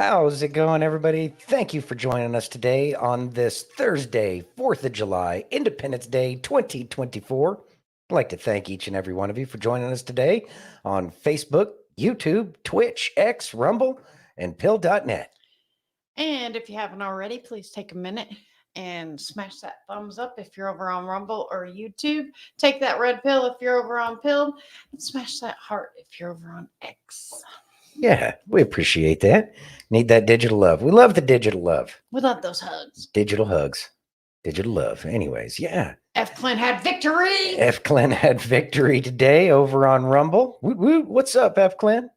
How's it going, everybody? Thank you for joining us today on this Thursday, 4th of July, Independence Day 2024. I'd like to thank each and every one of you for joining us today on Facebook, YouTube, Twitch, X, Rumble, and Pill.net. And if you haven't already, please take a minute and smash that thumbs up if you're over on Rumble or YouTube. Take that red pill if you're over on Pill, and smash that heart if you're over on X. Yeah, we appreciate that. Need that digital love. We love the digital love. We love those hugs. Digital hugs. Digital love. Anyways, yeah. F. Clint had victory. F. Clint had victory today over on Rumble. Woot woot. What's up, F. Clint?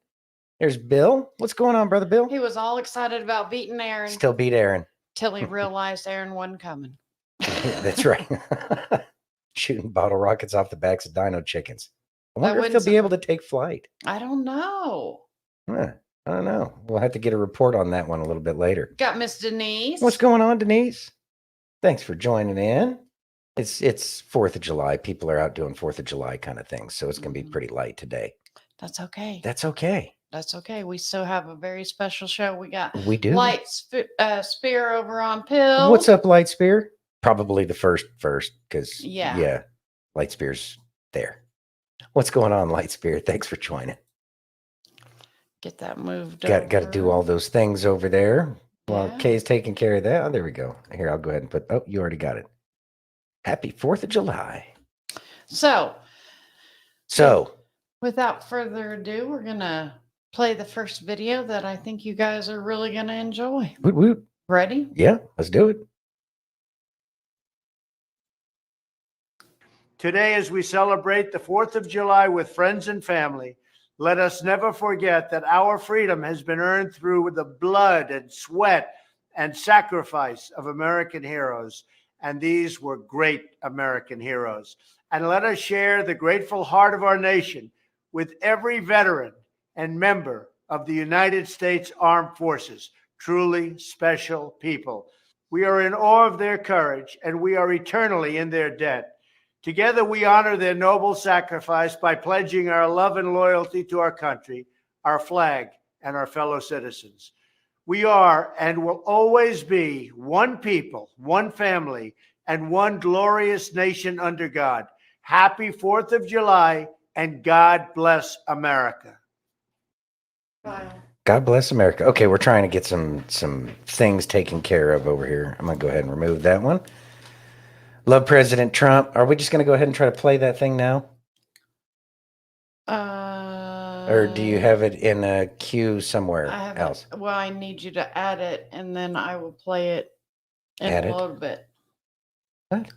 There's Bill. What's going on, brother Bill? He was all excited about beating Aaron. Still beat Aaron. Till he realized Aaron wasn't coming. That's right. Shooting bottle rockets off the backs of dino chickens. I wonder if wouldn't they'll be able to take flight. I don't know. I don't know. We'll have to get a report on that one a little bit later. Got Miss Denise. What's going on, Denise? Thanks for joining in. It's 4th of July. People are out doing 4th of July kind of things, so it's going to be pretty light today. That's okay. That's okay. That's okay. We still have a very special show. We do. Light Spear over on Pill. What's up, Light Spear? Probably the first, because yeah, Light Spear's there. What's going on, Light Spear? Thanks for joining. Get that moved. Got to do all those things over there while Kay's taking care of that. Oh, there we go. Here, I'll go ahead and put. Oh, you already got it. Happy 4th of July. So, without further ado, we're gonna play the first video that I think you guys are really gonna enjoy. Woot woot. Ready? Yeah, let's do it. Today, as we celebrate the 4th of July with friends and family, let us never forget that our freedom has been earned through the blood and sweat and sacrifice of American heroes. And these were great American heroes. And let us share the grateful heart of our nation with every veteran and member of the United States Armed Forces, truly special people. We are in awe of their courage, and we are eternally in their debt. Together, we honor their noble sacrifice by pledging our love and loyalty to our country, our flag, and our fellow citizens. We are and will always be one people, one family, and one glorious nation under God. Happy 4th of July, and God bless America. God bless America. Okay, we're trying to get some things taken care of over here. I'm going to go ahead and remove that one. Love President Trump. Are we just going to go ahead and try to play that thing now? Or do you have it in a queue somewhere else? Well, I need you to add it, and then I will play it in a little bit. What?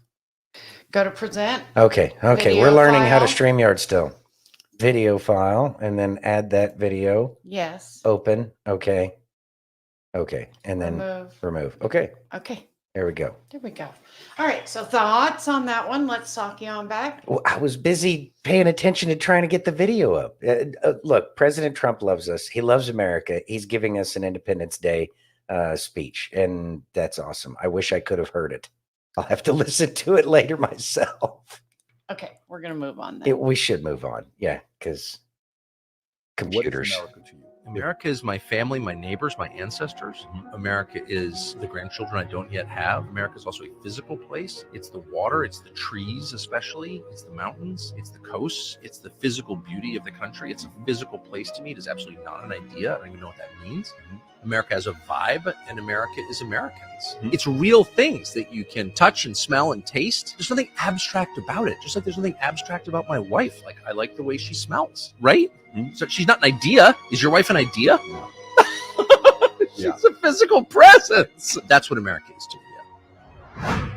Go to present. Okay. We're learning how to StreamYard still. Video file, and then add that video. Yes. Open. Okay. And then remove. Okay. There we go. All right. So thoughts on that one? Let's talk you on back. Well, I was busy paying attention to trying to get the video up. Look, President Trump loves us. He loves America. He's giving us an Independence Day speech, and that's awesome. I wish I could have heard it. I'll have to listen to it later myself. Okay, we're going to move on then. We should move on. Yeah, because computers. What is America to you? America is my family, my neighbors, my ancestors. America is the grandchildren I don't yet have. America is also a physical place. It's the water, it's the trees especially, it's the mountains, it's the coasts, it's the physical beauty of the country. It's a physical place to me. It is absolutely not an idea. I don't even know what that means. America has a vibe, and America is Americans. It's real things that you can touch and smell and taste. There's nothing abstract about it. Just like there's nothing abstract about my wife. Like, I like the way she smells, right? So she's not an idea. Is your wife an idea? No. She's a physical presence. That's what America is to me.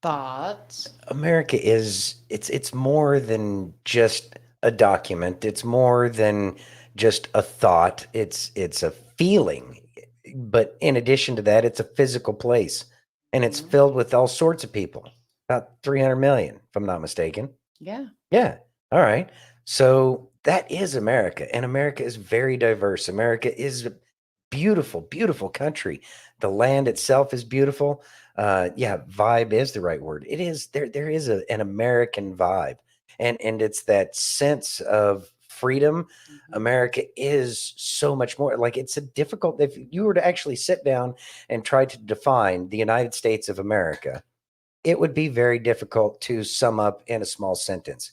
Thoughts? America is, it's more than just a document. It's more than just a thought. It's a feeling. But in addition to that, it's a physical place. And it's filled with all sorts of people. About 300 million, if I'm not mistaken. Yeah. All right. So that is America. And America is very diverse. America is a beautiful, beautiful country. The land itself is beautiful. Vibe is the right word. It is. There is an American vibe. And it's that sense of freedom, Mhm. America is so much more. Like, it's a difficult, if you were to actually sit down and try to define the United States of America, it would be very difficult to sum up in a small sentence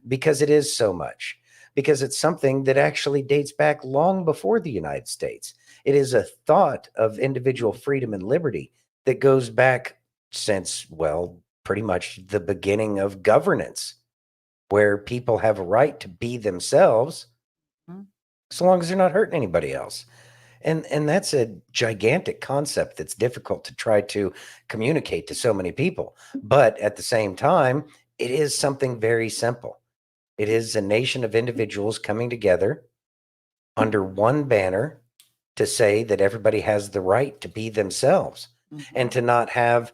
because it is so much, because it's something that actually dates back long before the United States. It is a thought of individual freedom and liberty that goes back since, well, pretty much the beginning of governance, where people have a right to be themselves Mhm. so long as they're not hurting anybody else. And that's a gigantic concept that's difficult to try to communicate to so many people. But at the same time, it is something very simple. It is a nation of individuals coming together under one banner to say that everybody has the right to be themselves and Mhm. to not have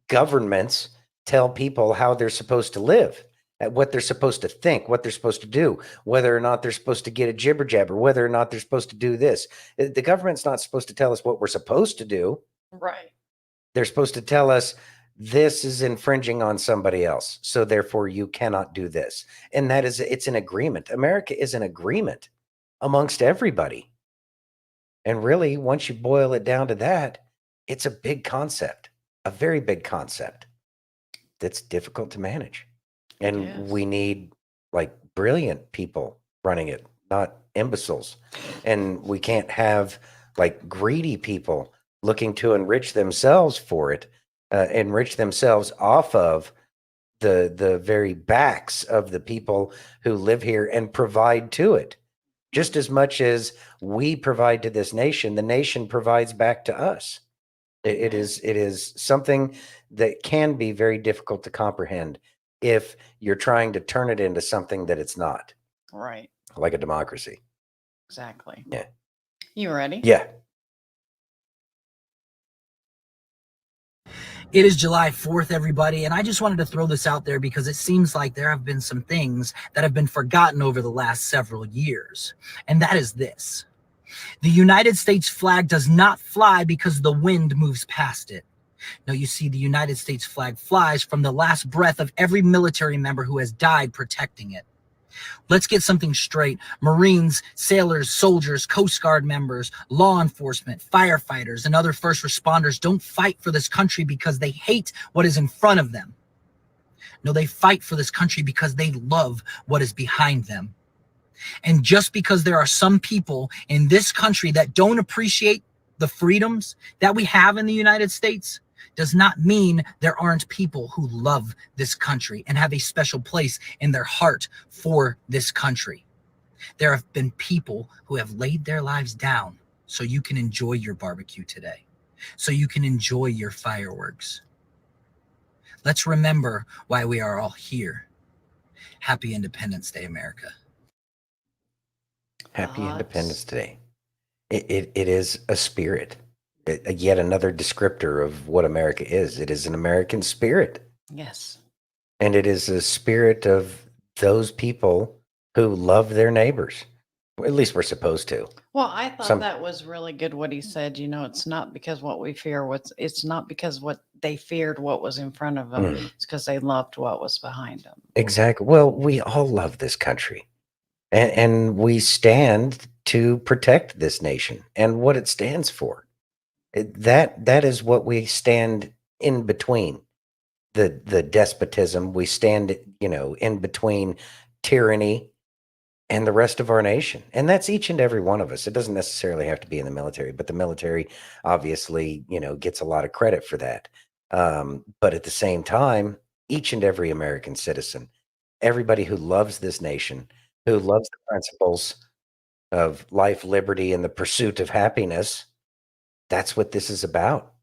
governments tell people how they're supposed to live, what they're supposed to think, what they're supposed to do, whether or not they're supposed to get a jibber jabber, whether or not they're supposed to do this. The government's not supposed to tell us what we're supposed to do. Right. They're supposed to tell us this is infringing on somebody else, so therefore you cannot do this. And that is, it's an agreement. America is an agreement amongst everybody. And really, once you boil it down to that, it's a big concept, a very big concept that's difficult to manage. It And is. we need like brilliant people running it, not imbeciles. And we can't have like greedy people looking to enrich themselves for it, enrich themselves off of the very backs of the people who live here and provide to it. Just as much as we provide to this nation, the nation provides back to us. It is something that can be very difficult to comprehend if you're trying to turn it into something that it's not, Right. like a democracy. Exactly. Yeah. You ready? Yeah. It is July 4th, everybody, and I just wanted to throw this out there because it seems like there have been some things that have been forgotten over the last several years, and that is this. The United States flag does not fly because the wind moves past it. No, you see, the United States flag flies from the last breath of every military member who has died protecting it. Let's get something straight. Marines, sailors, soldiers, Coast Guard members, law enforcement, firefighters, and other first responders don't fight for this country because they hate what is in front of them. No, they fight for this country because they love what is behind them. And just because there are some people in this country that don't appreciate the freedoms that we have in the United States does not mean there aren't people who love this country and have a special place in their heart for this country. There have been people who have laid their lives down so you can enjoy your barbecue today, so you can enjoy your fireworks. Let's remember why we are all here. Happy Independence Day, America. Happy Thoughts? Independence Day. It is a spirit, yet another descriptor of what America is. It is an American spirit. Yes. And it is a spirit of those people who love their neighbors. Or at least we're supposed to. Well, I thought Some- that was really good what he said. You know, it's not because what we fear, it's not because what they feared what was in front of them. Mm. It's because they loved what was behind them. Exactly. Well, we all love this country. And we stand to protect this nation and what it stands for. That is what we stand in between. The despotism, we stand, in between tyranny and the rest of our nation. And that's each and every one of us. It doesn't necessarily have to be in the military, but the military obviously, gets a lot of credit for that. But at the same time, each and every American citizen, everybody who loves this nation, who loves the principles of life, liberty, and the pursuit of happiness, that's what this is about.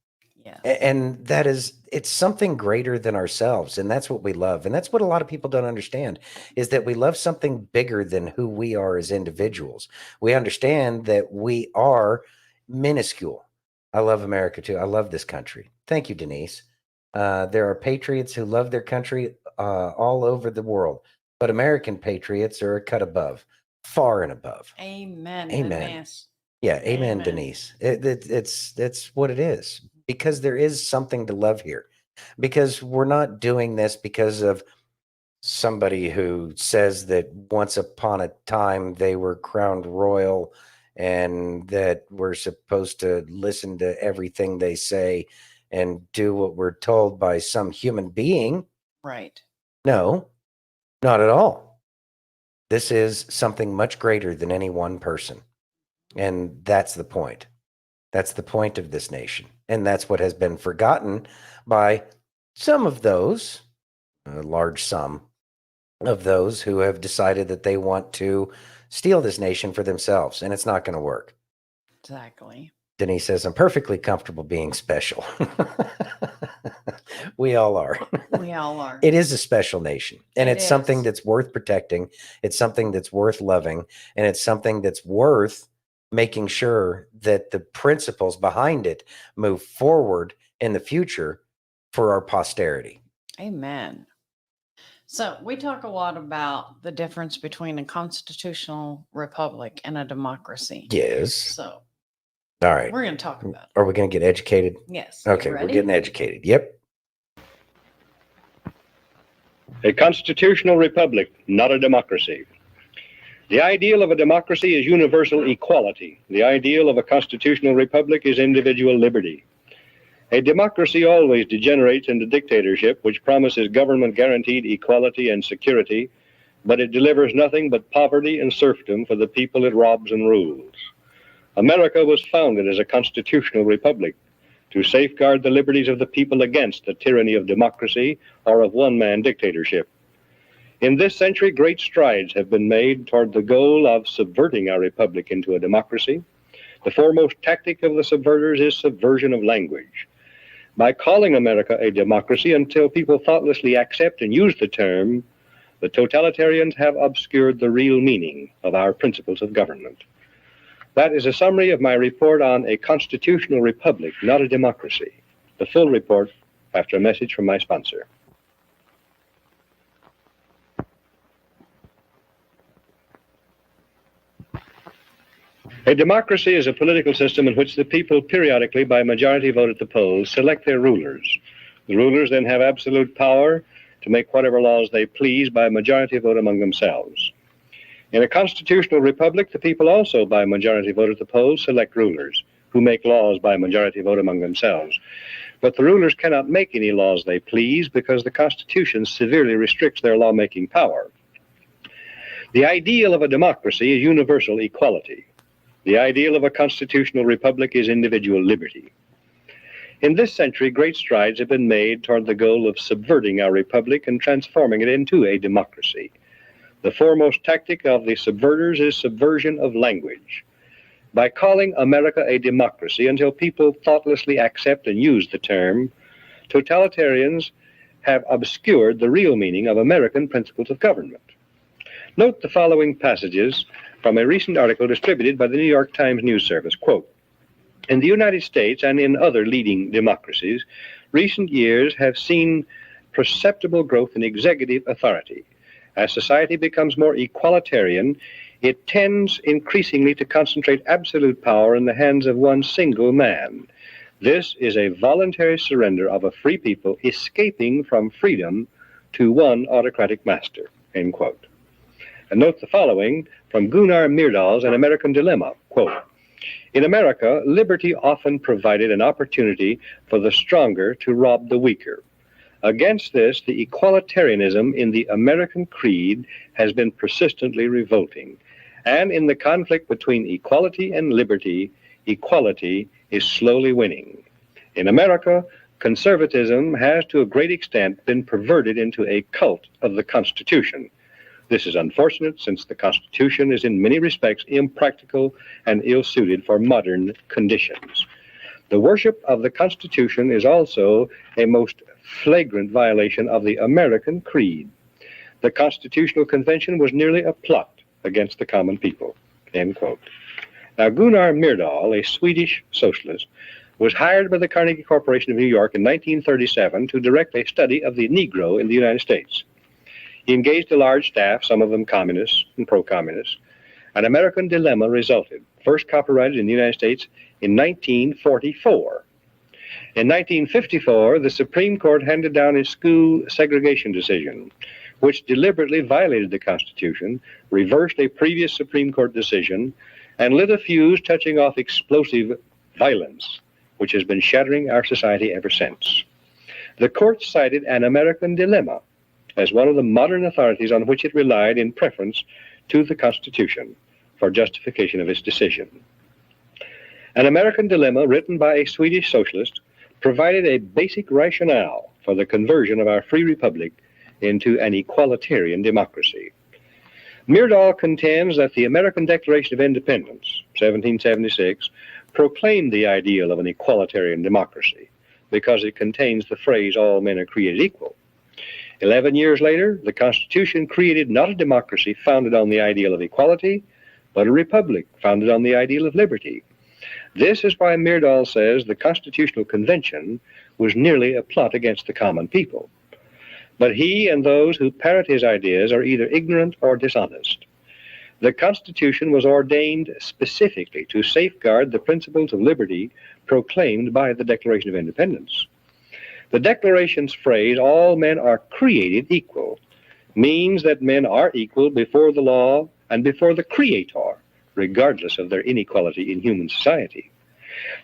Yeah. And it's something greater than ourselves. And that's what we love. And that's what a lot of people don't understand, is that we love something bigger than who we are as individuals. We understand that we are minuscule. I love America too. I love this country. Thank you, Denise. There are patriots who love their country all over the world, but American patriots are a cut above, far and above. Amen. Amen. Denise. Yeah, amen, Amen. Denise. It's what it is, because there is something to love here, because we're not doing this because of somebody who says that once upon a time they were crowned royal and that we're supposed to listen to everything they say and do what we're told by some human being. Right. No, not at all. This is something much greater than any one person. And that's the point. That's the point of this nation. And that's what has been forgotten by some of those, a large sum of those who have decided that they want to steal this nation for themselves. And it's not going to work. Exactly. Denise says, I'm perfectly comfortable being special. We all are. We all are. It is a special nation, and It it's something is. that's worth protecting. It's something that's worth loving, and it's something that's worth making sure that the principles behind it move forward in the future for our posterity. Amen. So we talk a lot about the difference between a constitutional republic and a democracy. Yes. So All right. we're going to talk about it. Are we going to get educated? Yes. You Okay, we're ready? getting educated. Yep. A constitutional republic, not a democracy. The ideal of a democracy is universal equality. The ideal of a constitutional republic is individual liberty. A democracy always degenerates into dictatorship, which promises government-guaranteed equality and security, but it delivers nothing but poverty and serfdom for the people it robs and rules. America was founded as a constitutional republic to safeguard the liberties of the people against the tyranny of democracy or of one-man dictatorship. In this century, great strides have been made toward the goal of subverting our republic into a democracy. The foremost tactic of the subverters is subversion of language. By calling America a democracy until people thoughtlessly accept and use the term, the totalitarians have obscured the real meaning of our principles of government. That is a summary of my report on a constitutional republic, not a democracy. The full report after a message from my sponsor. A democracy is a political system in which the people periodically, by majority vote at the polls, select their rulers. The rulers then have absolute power to make whatever laws they please by majority vote among themselves. In a constitutional republic, the people also, by majority vote at the polls, select rulers who make laws by majority vote among themselves. But the rulers cannot make any laws they please because the Constitution severely restricts their lawmaking power. The ideal of a democracy is universal equality. The ideal of a constitutional republic is individual liberty. In this century, great strides have been made toward the goal of subverting our republic and transforming it into a democracy. The foremost tactic of the subverters is subversion of language. By calling America a democracy until people thoughtlessly accept and use the term, totalitarians have obscured the real meaning of American principles of government. Note the following passages from a recent article distributed by the New York Times News Service. Quote, in the United States and in other leading democracies, recent years have seen perceptible growth in executive authority. As society becomes more equalitarian, it tends increasingly to concentrate absolute power in the hands of one single man. This is a voluntary surrender of a free people escaping from freedom to one autocratic master, end quote. And note the following from Gunnar Myrdal's An American Dilemma, quote, in America, liberty often provided an opportunity for the stronger to rob the weaker. Against this, the equalitarianism in the American creed has been persistently revolting. And in the conflict between equality and liberty, equality is slowly winning. In America, conservatism has to a great extent been perverted into a cult of the Constitution. This is unfortunate since the Constitution is in many respects impractical and ill-suited for modern conditions. The worship of the Constitution is also a most flagrant violation of the American creed. The Constitutional Convention was nearly a plot against the common people, end quote. Now, Gunnar Myrdal, a Swedish socialist, was hired by the Carnegie Corporation of New York in 1937 to direct a study of the Negro in the United States. He engaged a large staff, some of them communists and pro-communists. An American Dilemma resulted, first copyrighted in the United States in 1944. In 1954, the Supreme Court handed down a school segregation decision, which deliberately violated the Constitution, reversed a previous Supreme Court decision, and lit a fuse touching off explosive violence, which has been shattering our society ever since. The court cited An American Dilemma as one of the modern authorities on which it relied in preference to the Constitution for justification of its decision. An American Dilemma, written by a Swedish socialist, provided a basic rationale for the conversion of our free republic into an equalitarian democracy. Myrdal contends that the American Declaration of Independence, 1776, proclaimed the ideal of an equalitarian democracy because it contains the phrase, all men are created equal. 11 years later, the Constitution created not a democracy founded on the ideal of equality, but a republic founded on the ideal of liberty. This is why Myrdal says the Constitutional Convention was nearly a plot against the common people. But he and those who parrot his ideas are either ignorant or dishonest. The Constitution was ordained specifically to safeguard the principles of liberty proclaimed by the Declaration of Independence. The Declaration's phrase, all men are created equal, means that men are equal before the law and before the Creator, regardless of their inequality in human society.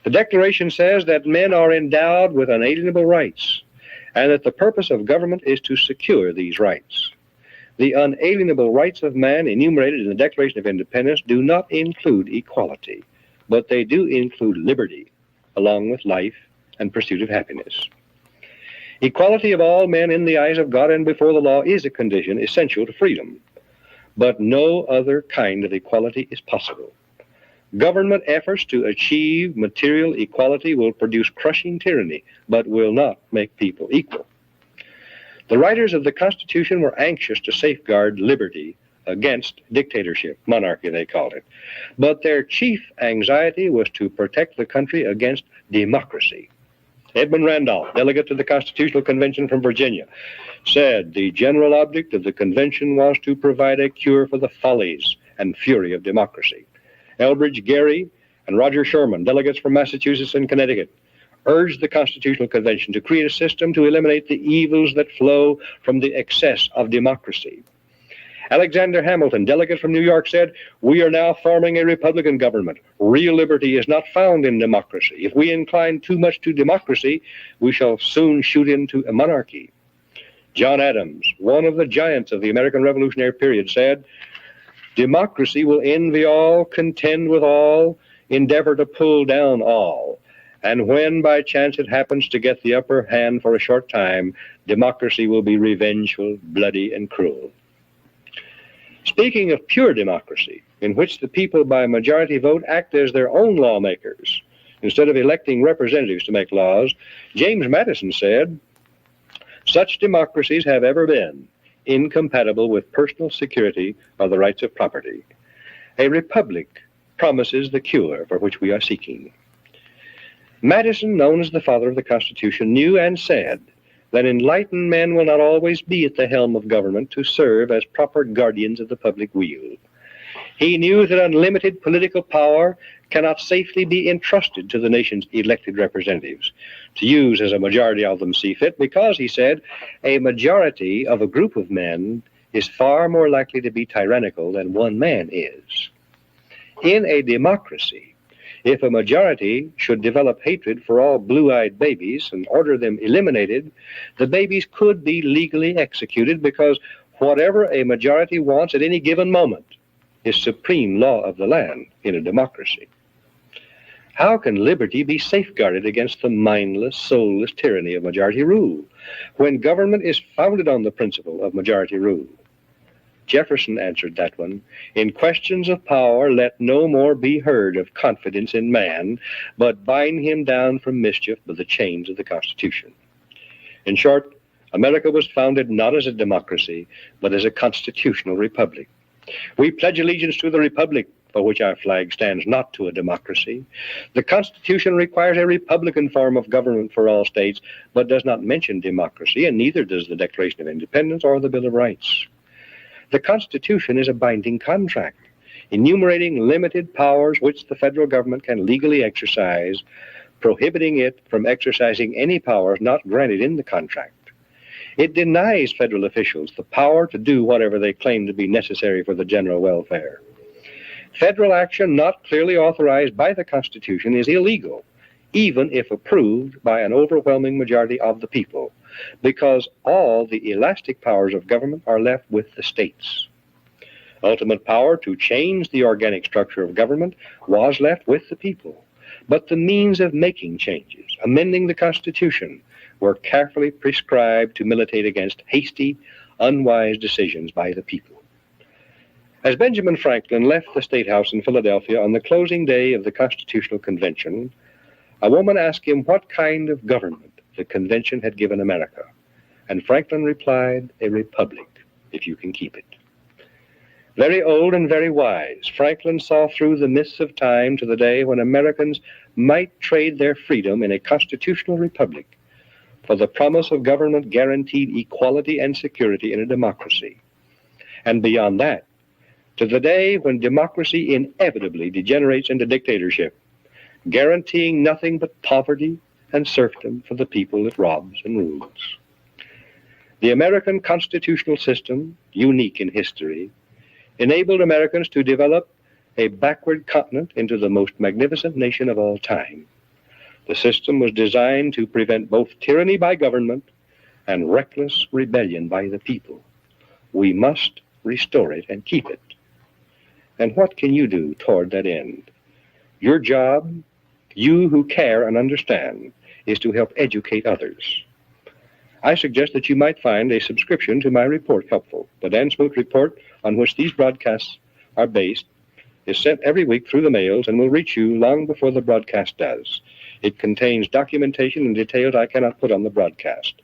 The Declaration says that men are endowed with unalienable rights, and that the purpose of government is to secure these rights. The unalienable rights of man enumerated in the Declaration of Independence do not include equality, but they do include liberty, along with life and pursuit of happiness. Equality of all men in the eyes of God and before the law is a condition essential to freedom, but no other kind of equality is possible. Government efforts to achieve material equality will produce crushing tyranny, but will not make people equal. The writers of the Constitution were anxious to safeguard liberty against dictatorship, monarchy they called it, but their chief anxiety was to protect the country against democracy. Edmund Randolph, delegate to the Constitutional Convention from Virginia, said the general object of the convention was to provide a cure for the follies and fury of democracy. Elbridge Gerry and Roger Sherman, delegates from Massachusetts and Connecticut, urged the Constitutional Convention to create a system to eliminate the evils that flow from the excess of democracy. Alexander Hamilton, delegate from New York, said, "We are now forming a Republican government. Real liberty is not found in democracy. If we incline too much to democracy, we shall soon shoot into a monarchy." John Adams, one of the giants of the American Revolutionary period, said, "Democracy will envy all, contend with all, endeavor to pull down all. And when by chance it happens to get the upper hand for a short time, democracy will be revengeful, bloody, and cruel." Speaking of pure democracy, in which the people by majority vote act as their own lawmakers, instead of electing representatives to make laws, James Madison said, "Such democracies have ever been incompatible with personal security or the rights of property. A republic promises the cure for which we are seeking." Madison, known as the father of the Constitution, knew and said that enlightened men will not always be at the helm of government to serve as proper guardians of the public weal. He knew that unlimited political power cannot safely be entrusted to the nation's elected representatives to use as a majority of them see fit, because, he said, a majority of a group of men is far more likely to be tyrannical than one man is. In a democracy, if a majority should develop hatred for all blue-eyed babies and order them eliminated, the babies could be legally executed, because whatever a majority wants at any given moment is supreme law of the land in a democracy. How can liberty be safeguarded against the mindless, soulless tyranny of majority rule when government is founded on the principle of majority rule? Jefferson answered that one, "In questions of power, let no more be heard of confidence in man, but bind him down from mischief by the chains of the Constitution." In short, America was founded not as a democracy, but as a constitutional republic. We pledge allegiance to the republic for which our flag stands, not to a democracy. The Constitution requires a republican form of government for all states, but does not mention democracy, and neither does the Declaration of Independence or the Bill of Rights. The Constitution is a binding contract, enumerating limited powers which the federal government can legally exercise, prohibiting it from exercising any powers not granted in the contract. It denies federal officials the power to do whatever they claim to be necessary for the general welfare. Federal action not clearly authorized by the Constitution is illegal, even if approved by an overwhelming majority of the people, because all the elastic powers of government are left with the states. Ultimate power to change the organic structure of government was left with the people, but the means of making changes, amending the Constitution, were carefully prescribed to militate against hasty, unwise decisions by the people. As Benjamin Franklin left the State House in Philadelphia on the closing day of the Constitutional Convention, a woman asked him what kind of government the convention had given America, and Franklin replied, "A republic, if you can keep it." Very old and very wise, Franklin saw through the mists of time to the day when Americans might trade their freedom in a constitutional republic for the promise of government guaranteed equality and security in a democracy. And beyond that, to the day when democracy inevitably degenerates into dictatorship, guaranteeing nothing but poverty and serfdom for the people it robs and rules. The American constitutional system, unique in history, enabled Americans to develop a backward continent into the most magnificent nation of all time. The system was designed to prevent both tyranny by government and reckless rebellion by the people. We must restore it and keep it. And what can you do toward that end? Your job, you who care and understand, is to help educate others. I suggest that you might find a subscription to my report helpful. The Dan Smoot report, on which these broadcasts are based, is sent every week through the mails and will reach you long before the broadcast does. It contains documentation and details I cannot put on the broadcast.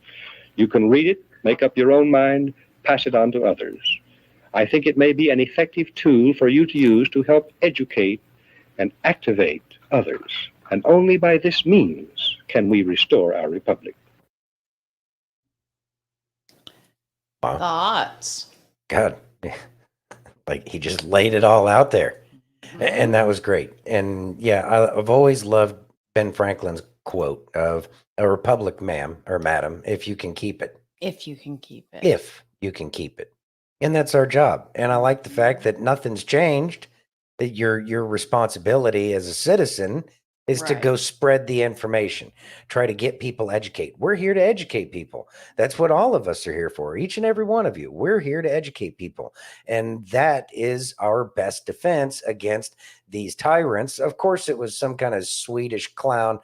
You can read it, make up your own mind, pass it on to others. I think it may be an effective tool for you to use to help educate and activate others. And only by this means can we restore our republic. Wow. Thoughts? God, like he just laid it all out there. And that was great. And yeah, I've always loved Ben Franklin's quote of "A republic, ma'am or madam, if you can keep it." If you can keep it. If you can keep it. And that's our job. And I like the fact that nothing's changed, that your responsibility as a citizen is to Right. go spread the information, try to get people educated. We're here to educate people. That's what all of us are here for. Each and every one of you. We're here to educate people. And that is our best defense against these tyrants. Of course, it was some kind of Swedish clown,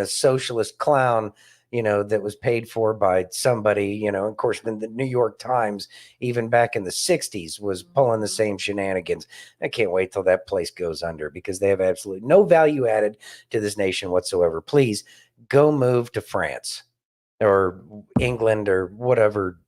socialist clown, that was paid for by somebody, of course, then the New York Times, even back in the 60s, was pulling the same shenanigans. I can't wait till that place goes under because they have absolutely no value added to this nation whatsoever. Please go move to France or England or whatever,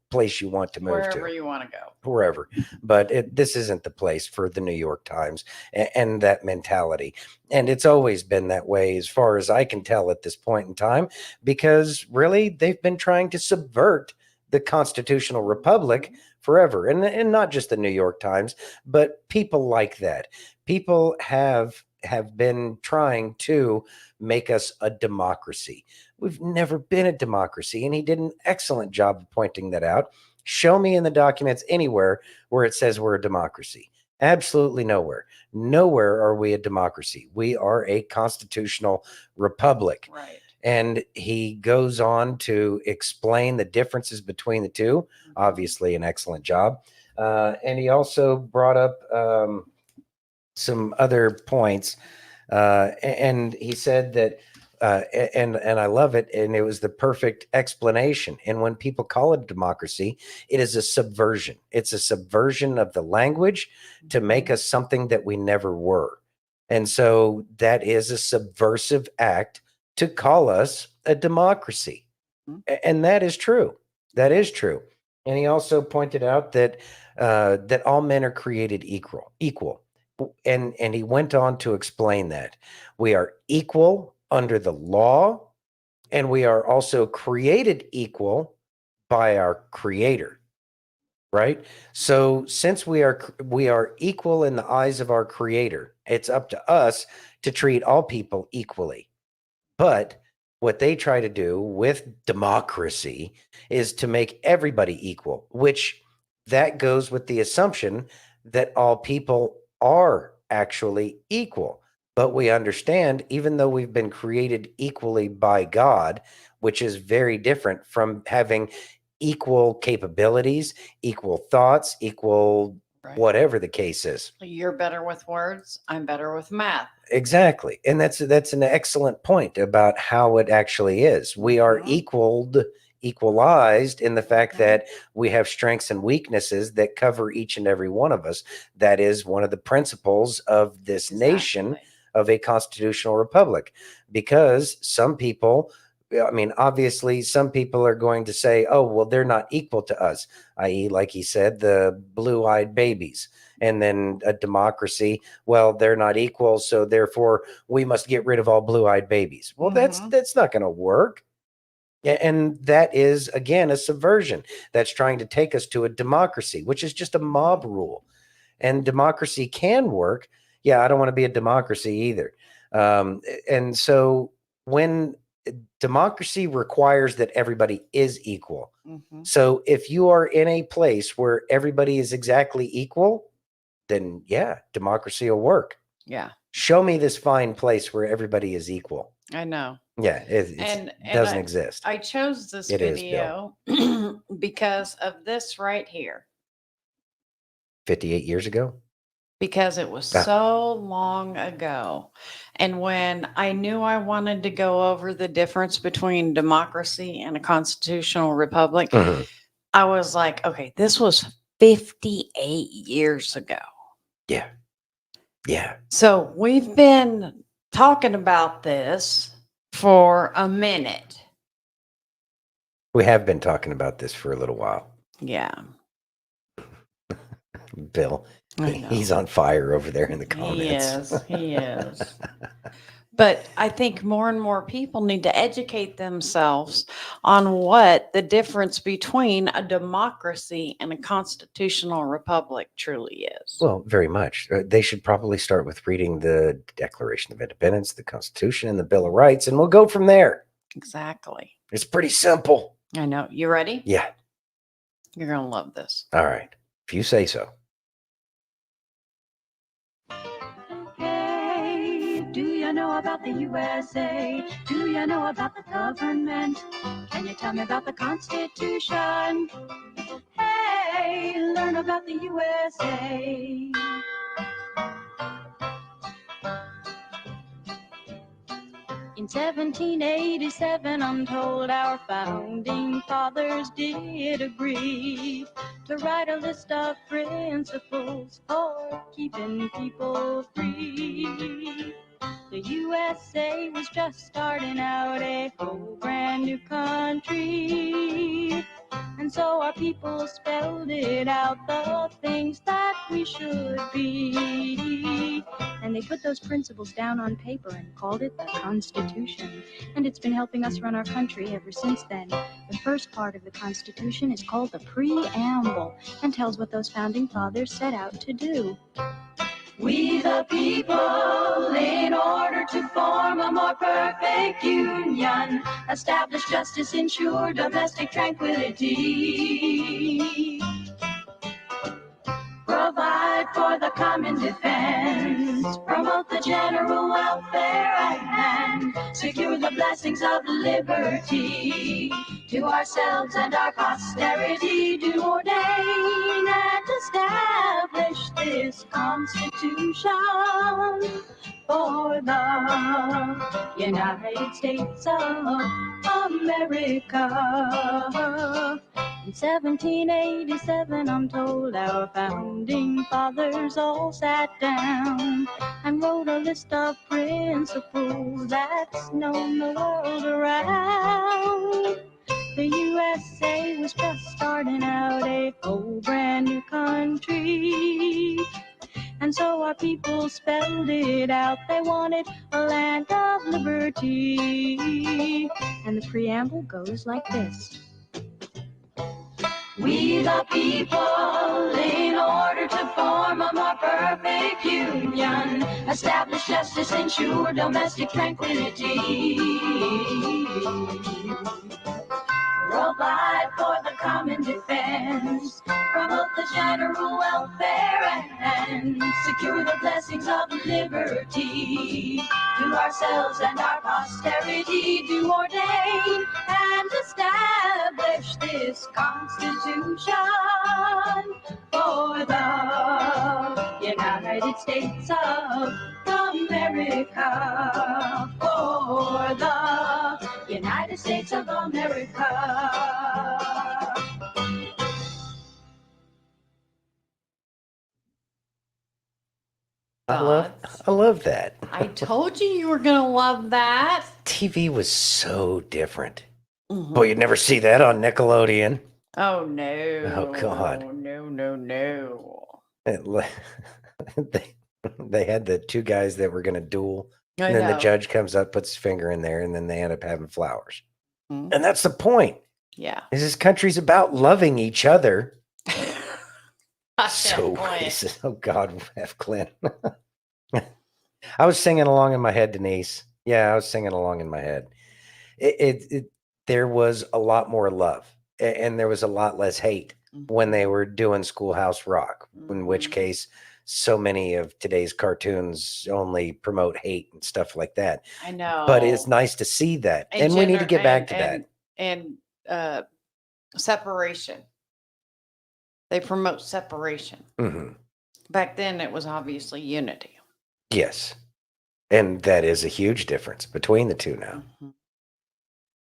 place you want to move Wherever to. you want to go. Wherever, but this isn't the place for the New York Times and that mentality. And it's always been that way as far as I can tell at this point in time, because really they've been trying to subvert the constitutional republic forever. And not just the New York Times, but people like that. People have been trying to make us a democracy. We've never been a democracy. And he did an excellent job of pointing that out. Show me in the documents anywhere where it says we're a democracy. Absolutely nowhere. Nowhere are we a democracy. We are a constitutional republic. Right. And he goes on to explain the differences between the two. Obviously, an excellent job. And he also brought up some other points. And he said that and I love it. And it was the perfect explanation. And when people call it democracy, it is a subversion. It's a subversion of the language to make us something that we never were. And so that is a subversive act to call us a democracy. And that is true. That is true. And he also pointed out that that all men are created equal. And he went on to explain that we are equal under the law, and we are also created equal by our creator, right? So since we are equal in the eyes of our creator, it's up to us to treat all people equally. But what they try to do with democracy is to make everybody equal, which that goes with the assumption that all people are actually equal. But we understand, even though we've been created equally by God, which is very different from having equal capabilities, equal thoughts, equal Right. whatever the case is. You're better with words. I'm better with math. Exactly. And that's an excellent point about how it actually is. We are Mhm. equalized in the fact Mhm. that we have strengths and weaknesses that cover each and every one of us. That is one of the principles of this nation, Exactly. of a constitutional republic, because some people, I mean, obviously, some people are going to say, oh, well, they're not equal to us, i.e., like he said, the blue eyed babies. And then a democracy, well, they're not equal, so therefore we must get rid of all blue eyed babies. Well, Mhm. that's not going to work. And that is, again, a subversion that's trying to take us to a democracy, which is just a mob rule. And democracy can work. Yeah, I don't want to be a democracy either. And so when democracy requires that everybody is equal. Mhm. So if you are in a place where everybody is exactly equal, then yeah, democracy will work. Yeah, Show me this fine place where everybody is equal. I know. Yeah, it And doesn't exist. I chose this It is, Bill. video because of this right here. 58 years ago? Because it was Ah. so long ago. And when I knew I wanted to go over the difference between democracy and a constitutional republic, Mhm. I was like, okay, this was 58 years ago. Yeah. Yeah. So we've been talking about this for a minute. We have been talking about this for a little while. Yeah. Bill, I know. he's on fire over there in the He comments. is. He is. But I think more and more people need to educate themselves on what the difference between a democracy and a constitutional republic truly is. Well, very much. They should probably start with reading the Declaration of Independence, the Constitution, and the Bill of Rights, and we'll go from there. Exactly. It's pretty simple. I know. You ready? Yeah. You're going to love this. All right. If you say so. Hey, do you know about the USA? Do you know about the government? Can you tell me about the Constitution? Hey, learn about the USA. In 1787, I'm told our founding fathers did agree to write a list of principles for keeping people free. The USA was just starting out a whole brand new country. And so our people spelled it out, the things that we should be. And they put those principles down on paper and called it the Constitution. And it's been helping us run our country ever since then. The first part of the Constitution is called the Preamble and tells what those founding fathers set out to do. We the people, in order to form a more perfect union, establish justice, ensure domestic tranquility, provide for the common defense, promote the general welfare at hand, secure the blessings of liberty to ourselves and our posterity, do ordain and establish this Constitution for the United States of America. In 1787, I'm told our founding fathers all sat down and wrote a list of principles that's known the world around. The USA was just starting out a whole brand new country. And so our people spelled it out. They wanted a land of liberty. And the preamble goes like this. We the people, in order to form a more perfect union, establish justice, ensure domestic tranquility. Provide for the common defense, promote the general welfare, and secure the blessings of liberty. To ourselves and our posterity do ordain and establish this Constitution for the United States of America, for the United States of America. Gods. I love that. I told you were gonna love that. TV was so different. Mhm. Boy, you'd never see that on Nickelodeon. Oh no. Oh, God. No. They had the two guys that were going to duel. I And then the know. judge comes up, puts his finger in there, and then they end up having flowers. Mhm. And that's the point. Yeah. Is this country's about loving each other. So Point. racist. Oh God, F. Clint. I was singing along in my head, Denise. Yeah, I was singing along in my head. There was a lot more love, and there was a lot less hate when they were doing Schoolhouse Rock. In which Mhm. case, so many of today's cartoons only promote hate and stuff like that. I know. But it's nice to see that, and we need to get back to that. And separation. They promote separation. Mhm. Back then, it was obviously unity. Yes, and that is a huge difference between the two now. Mhm.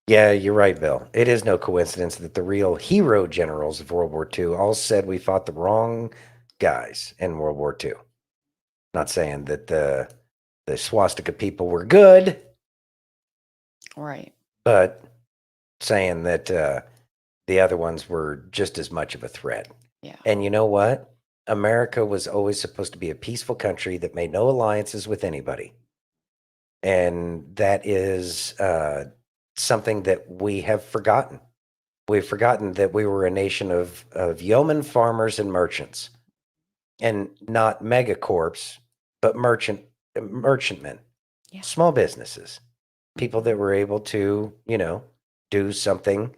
Yeah, you're right, Bill. It is no coincidence that the real hero generals of World War II all said we fought the wrong guys in World War II. Not saying that the swastika people were good, Right. but saying that the other ones were just as much of a threat. Yeah. And you know what? America was always supposed to be a peaceful country that made no alliances with anybody. And that is something that we have forgotten. We've forgotten that we were a nation of yeoman farmers and merchants, and not megacorps, but merchantmen, Yeah. small businesses, people that were able to, do something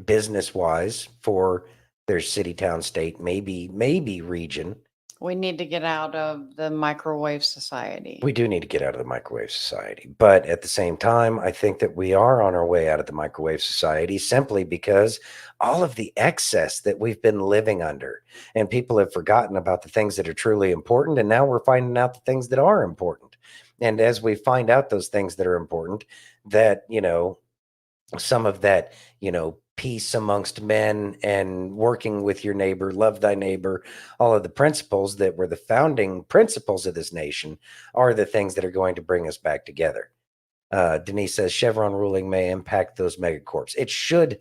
business wise for their city, town, state, maybe region. We need to get out of the microwave society. We do need to get out of the microwave society. But at the same time, I think that we are on our way out of the microwave society simply because all of the excess that we've been living under, and people have forgotten about the things that are truly important. And now we're finding out the things that are important. And as we find out those things that are important, that, some of that, peace amongst men and working with your neighbor, love thy neighbor, all of the principles that were the founding principles of this nation are the things that are going to bring us back together. Denise says Chevron ruling may impact those megacorps. It should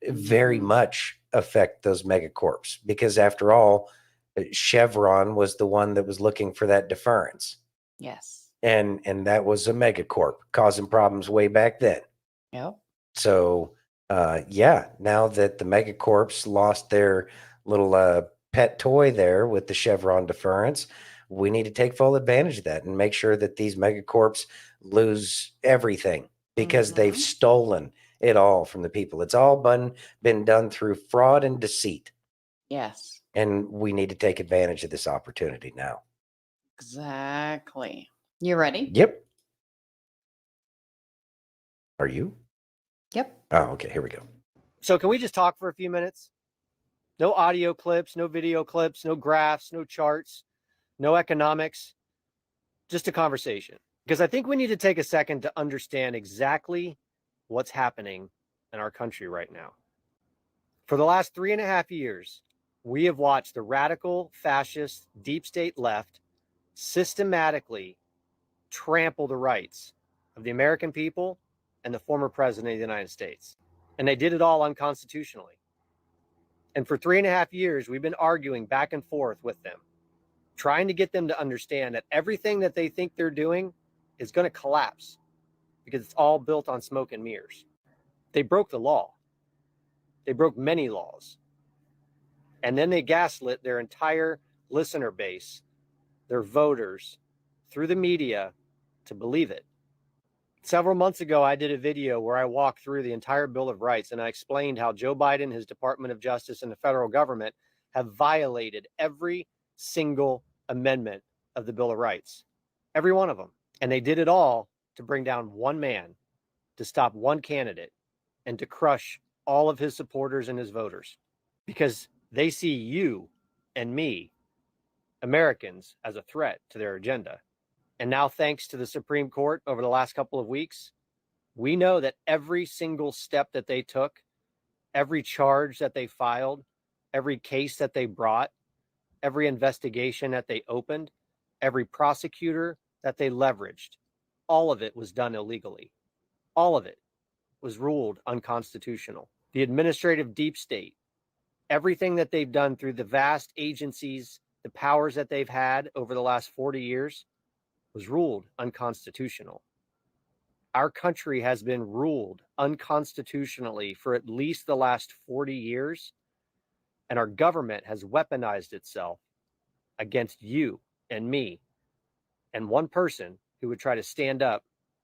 very much affect those megacorps because, after all, Chevron was the one that was looking for that deference, Yes. and that was a megacorp causing problems way back then. Yep. So, now that the megacorps lost their little pet toy there with the Chevron deference, we need to take full advantage of that and make sure that these megacorps lose everything because they've Mhm. stolen it all from the people. It's all been done through fraud and deceit, Yes. and we need to take advantage of this opportunity now. Exactly. You ready? Yep. Are you? Yep. Oh, okay. Here we go. So can we just talk for a few minutes? No audio clips, no video clips, no graphs, no charts, no economics, just a conversation. Because I think we need to take a second to understand exactly what's happening in our country right now. For the last 3.5 years, we have watched the radical, fascist, deep state left systematically trample the rights of the American people and the former president of the United States. And they did it all unconstitutionally. And for 3.5 years, we've been arguing back and forth with them, trying to get them to understand that everything that they think they're doing is going to collapse because it's all built on smoke and mirrors. They broke the law. They broke many laws. And then they gaslit their entire listener base, their voters, through the media to believe it. Several months ago, I did a video where I walked through the entire Bill of Rights and I explained how Joe Biden, his Department of Justice, and the federal government have violated every single amendment of the Bill of Rights, every one of them. And they did it all to bring down one man, to stop one candidate, and to crush all of his supporters and his voters, because they see you and me, Americans, as a threat to their agenda. And now, thanks to the Supreme Court over the last couple of weeks, we know that every single step that they took, every charge that they filed, every case that they brought, every investigation that they opened, every prosecutor that they leveraged, all of it was done illegally. All of it was ruled unconstitutional. The administrative deep state, everything that they've done through the vast agencies, the powers that they've had over the last 40 years, was ruled unconstitutional. Our country has been ruled unconstitutionally for at least the last 40 years, and our government has weaponized itself against you and me and one person who would try to stand up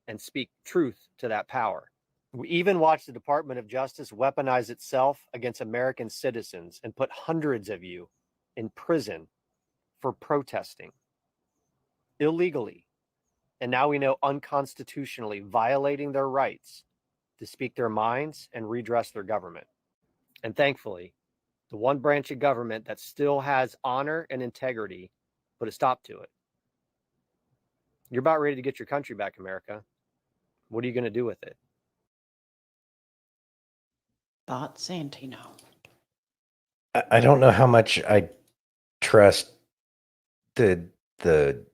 and speak truth to that power. We even watched the Department of Justice weaponize itself against American citizens and put hundreds of you in prison for protesting illegally. And now we know unconstitutionally, violating their rights to speak their minds and redress their government. And thankfully, the one branch of government that still has honor and integrity put a stop to it. You're about ready to get your country back, America. What are you going to do with it? Thoughts, Santino? I don't know how much I trust the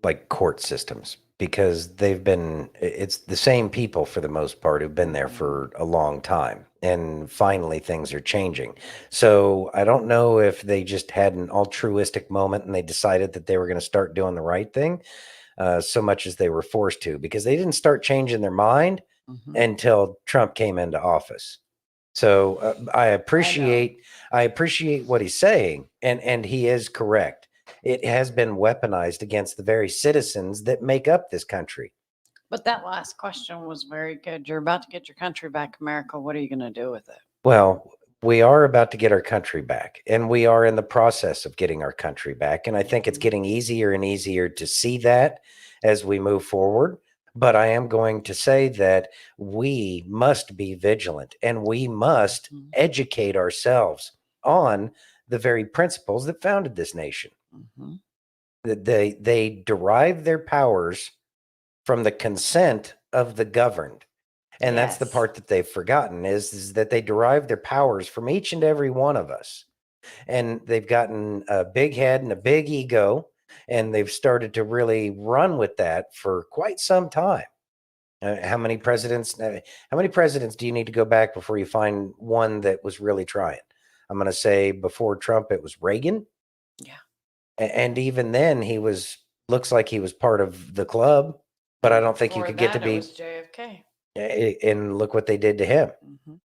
like court systems, because it's the same people for the most part who've been there for a long time, and finally things are changing. So I don't know if they just had an altruistic moment and they decided that they were going to start doing the right thing, so much as they were forced to, because they didn't start changing their mind until Trump came into office. So I appreciate what he's saying, and he is correct. It has been weaponized against the very citizens that make up this country. But that last question was very good. You're about to get your country back, America. What are you going to do with it? Well, we are about to get our country back, and we are in the process of getting our country back. And I think it's getting easier and easier to see that as we move forward. But I am going to say that we must be vigilant, and we must educate ourselves on the very principles that founded this nation. That they derive their powers from the consent of the governed. And that's the Yes. part that they've forgotten, is that they derive their powers from each and every one of us. And they've gotten a big head and a big ego, and they've started to really run with that for quite some time. How many presidents do you need to go back before you find one that was really trying? I'm going to say before Trump, it was Reagan. Yeah. And even then, looks like he was part of the club, but I don't think you Before could get to that, it be. was JFK. And look what they did to him. Mhm.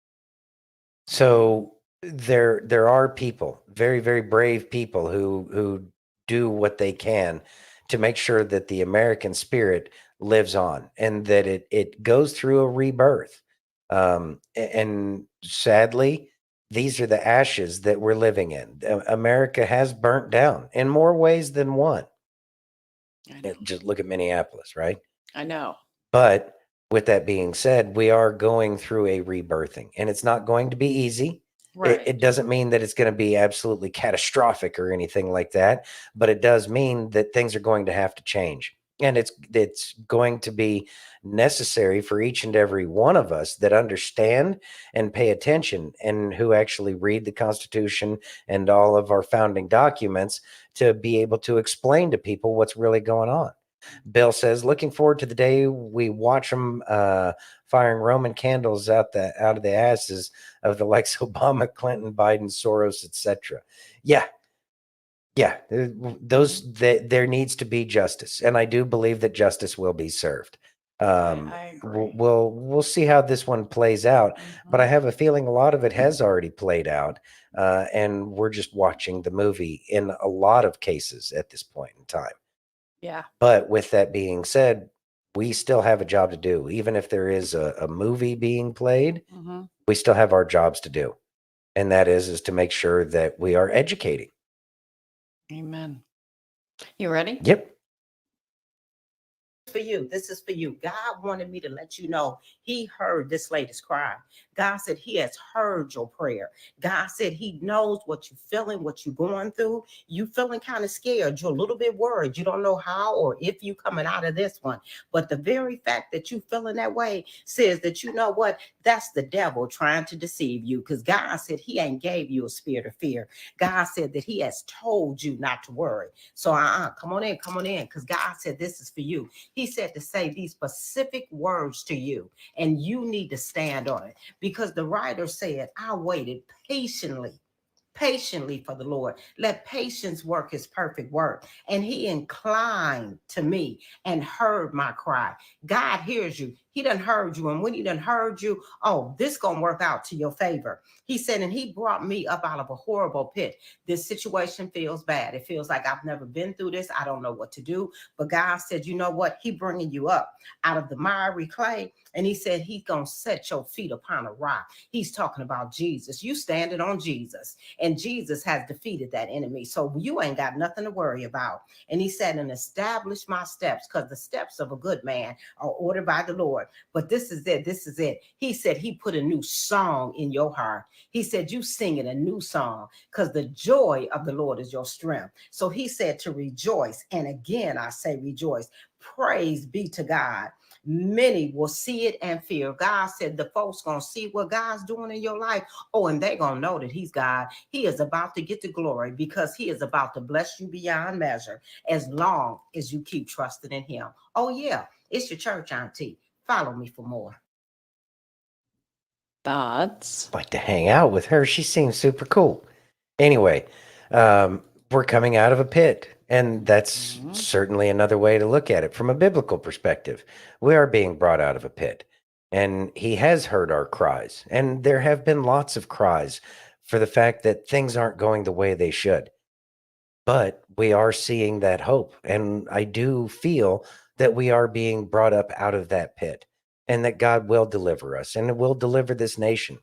So there are people, very, very brave people who do what they can to make sure that the American spirit lives on, and that it goes through a rebirth. And sadly, these are the ashes that we're living in. America has burnt down in more ways than one. I know. Just look at Minneapolis, right? I know. But with that being said, we are going through a rebirthing, and it's not going to be easy. Right. It doesn't mean that it's going to be absolutely catastrophic or anything like that, but it does mean that things are going to have to change. And it's going to be necessary for each and every one of us that understand and pay attention, and who actually read the Constitution and all of our founding documents, to be able to explain to people what's really going on. Bill says, looking forward to the day we watch them firing Roman candles out of the asses of the likes of Obama, Clinton, Biden, Soros, etc. Yeah. There needs to be justice, and I do believe that justice will be served. I agree. We'll see how this one plays out, but I Mhm. have a feeling a lot of it has already played out, and we're just watching the movie in a lot of cases at this point in time. Yeah. But with that being said, we still have a job to do. Even if there is a movie being played, hmm we still have our jobs to do. And that is to make sure that we are educating. Amen. You ready? Yep. For you. This is for you. God wanted me to let you know he heard this lady's cry. God said he has heard your prayer. God said he knows what you're feeling, what you're going through. You feeling kind of scared. You're a little bit worried. You don't know how or if you coming out of this one. But the very fact that you feeling that way says that you know what? That's the devil trying to deceive you, because God said he ain't gave you a spirit of fear. God said that he has told you not to worry. So come on in, because God said this is for you. He said to say these specific words to you, and you need to stand on it, because the writer said, I waited patiently for the Lord. Let patience work his perfect work. And he inclined to me and heard my cry. God hears you. He done heard you. And when he done heard you, oh, this gonna work out to your favor. He said, and he brought me up out of a horrible pit. This situation feels bad. It feels like I've never been through this. I don't know what to do. But God said, you know what? He bringing you up out of the miry clay. And he said, he's going to set your feet upon a rock. He's talking about Jesus. You standing on Jesus, and Jesus has defeated that enemy. So you ain't got nothing to worry about. And he said, and establish my steps, because the steps of a good man are ordered by the Lord. But this is it. This is it. He said he put a new song in your heart. He said you singing a new song, because the joy of the Lord is your strength. So he said to rejoice. And again, I say rejoice. Praise be to God. Many will see it and fear. God said the folks gonna see what God's doing in your life. Oh, and they're gonna know that he's God. He is about to get the glory, because he is about to bless you beyond measure, as long as you keep trusting in him. Oh yeah, it's your church auntie. Follow me for more. Thoughts? Like to hang out with her. She seems super cool. Anyway, we're coming out of a pit. And that's Mhm. certainly another way to look at it from a biblical perspective. We are being brought out of a pit, and he has heard our cries. And there have been lots of cries for the fact that things aren't going the way they should. But we are seeing that hope. And I do feel that we are being brought up out of that pit, and that God will deliver us and will deliver this nation,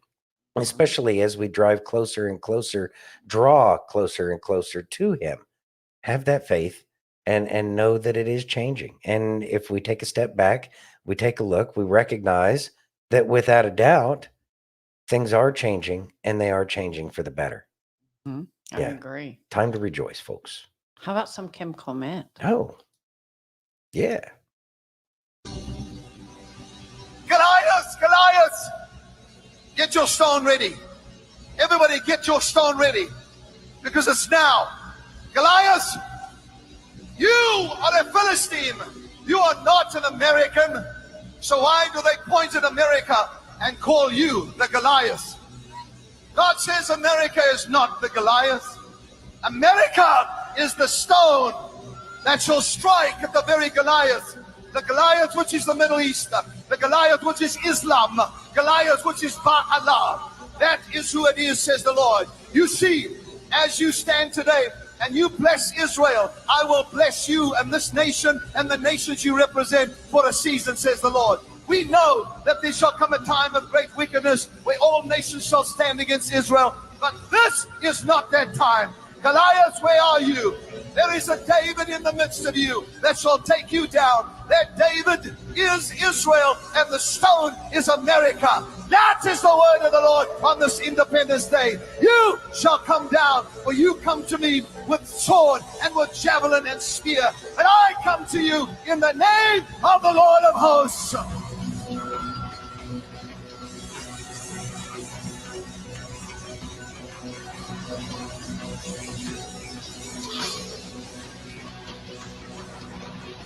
especially as we drive closer and closer, draw closer and closer to him. Have that faith and know that it is changing. And if we take a step back, we take a look, we recognize that without a doubt, things are changing, and they are changing for the better. I Yeah. agree. Time to rejoice, folks. How about some Kim Clement? Oh, yeah. Goliath, get your stone ready. Everybody get your stone ready, because it's now. Goliath, you are a Philistine. You are not an American. So why do they point at America and call you the Goliath? God says America is not the Goliath. America is the stone that shall strike at the very Goliath. The Goliath which is the Middle East, the Goliath which is Islam, Goliath which is Ba'ala. That is who it is, says the Lord. You see, as you stand today and you bless Israel, I will bless you and this nation and the nations you represent for a season, says the Lord. We know that there shall come a time of great wickedness where all nations shall stand against Israel, but this is not that time. Goliath, where are you? There is a David in the midst of you that shall take you down. That David is Israel, and the stone is America. That is the word of the Lord on this Independence Day. You shall come down, for you come to me with sword and with javelin and spear. And I come to you in the name of the Lord of hosts.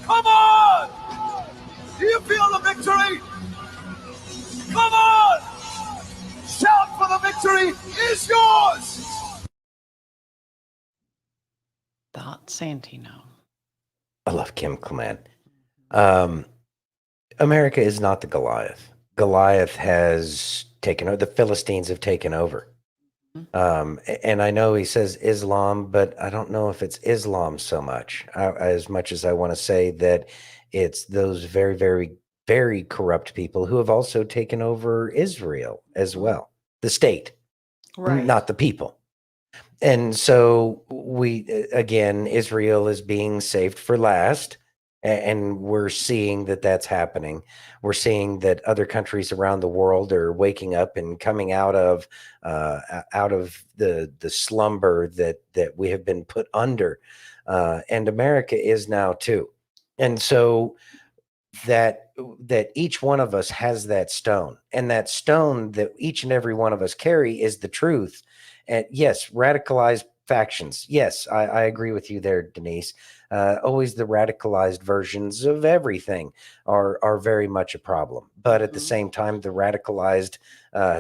Come on! Do you feel the victory? Come on! Shout for the victory is yours! Thoughts, Santino? I love Kim Clement. America is not the Goliath. Goliath has taken over. The Philistines have taken over. And I know he says Islam, but I don't know if it's Islam so much, as much as I want to say that it's those very, very, very corrupt people who have also taken over Israel as well, the state, Right. not the people. And so again, Israel is being saved for last. And we're seeing that that's happening. We're seeing that other countries around the world are waking up and coming out of the slumber that we have been put under, and America is now too. And so that each one of us has that stone, and that stone that each and every one of us carry is the truth. And yes, radicalized factions. Yes, I agree with you there, Denise. Always the radicalized versions of everything are very much a problem. But at the same time, the radicalized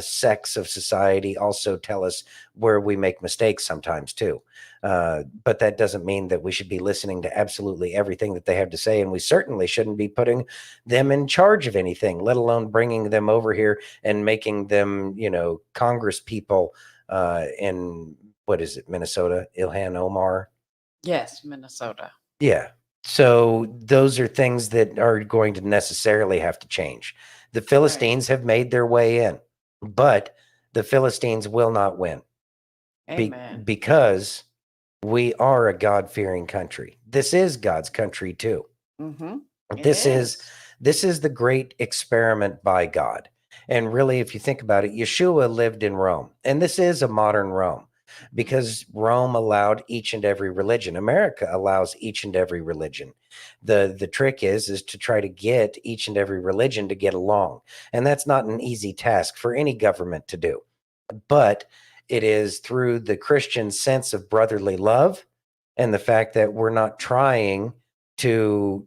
sects of society also tell us where we make mistakes sometimes too. But that doesn't mean that we should be listening to absolutely everything that they have to say. And we certainly shouldn't be putting them in charge of anything, let alone bringing them over here and making them, Congress people in, what is it, Minnesota, Ilhan Omar? Yes, Minnesota. Yeah. So those are things that are going to necessarily have to change. The Philistines have made their way in, but the Philistines will not win Amen. because we are a God-fearing country. This is God's country too. This is the great experiment by God. And really, if you think about it, Yeshua lived in Rome, and this is a modern Rome, because Rome allowed each and every religion. America allows each and every religion. The trick is to try to get each and every religion to get along. And that's not an easy task for any government to do. But it is through the Christian sense of brotherly love and the fact that we're not trying to,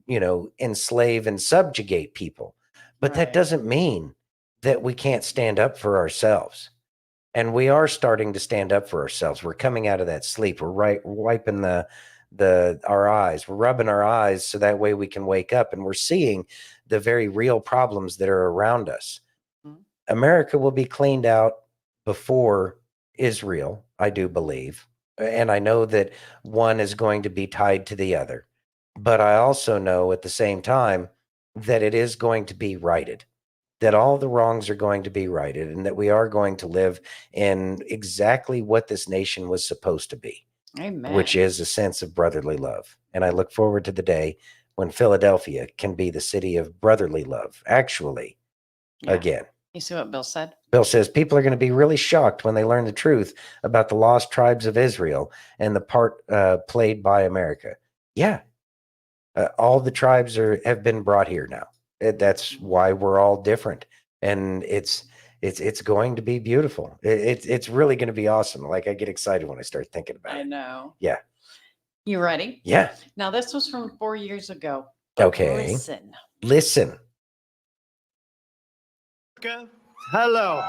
enslave and subjugate people. But that doesn't mean that we can't stand up for ourselves. And we are starting to stand up for ourselves. We're coming out of that sleep. We're wiping our eyes. We're rubbing our eyes so that way we can wake up, and we're seeing the very real problems that are around us. America will be cleaned out before Israel, I do believe. And I know that one is going to be tied to the other. But I also know at the same time that it is going to be righted, that all the wrongs are going to be righted, and that we are going to live in exactly what this nation was supposed to be. Amen. Which is a sense of brotherly love. And I look forward to the day when Philadelphia can be the city of brotherly love, actually, again. You see what Bill said? Bill says people are going to be really shocked when they learn the truth about the lost tribes of Israel and the part played by America. Yeah. All the tribes have been brought here now. That's why we're all different. And it's going to be beautiful. It's really going to be awesome. Like, I get excited when I start thinking about it. I know. Yeah. You ready? Yeah. Now, this was from 4 years ago. Okay. Listen. Hello.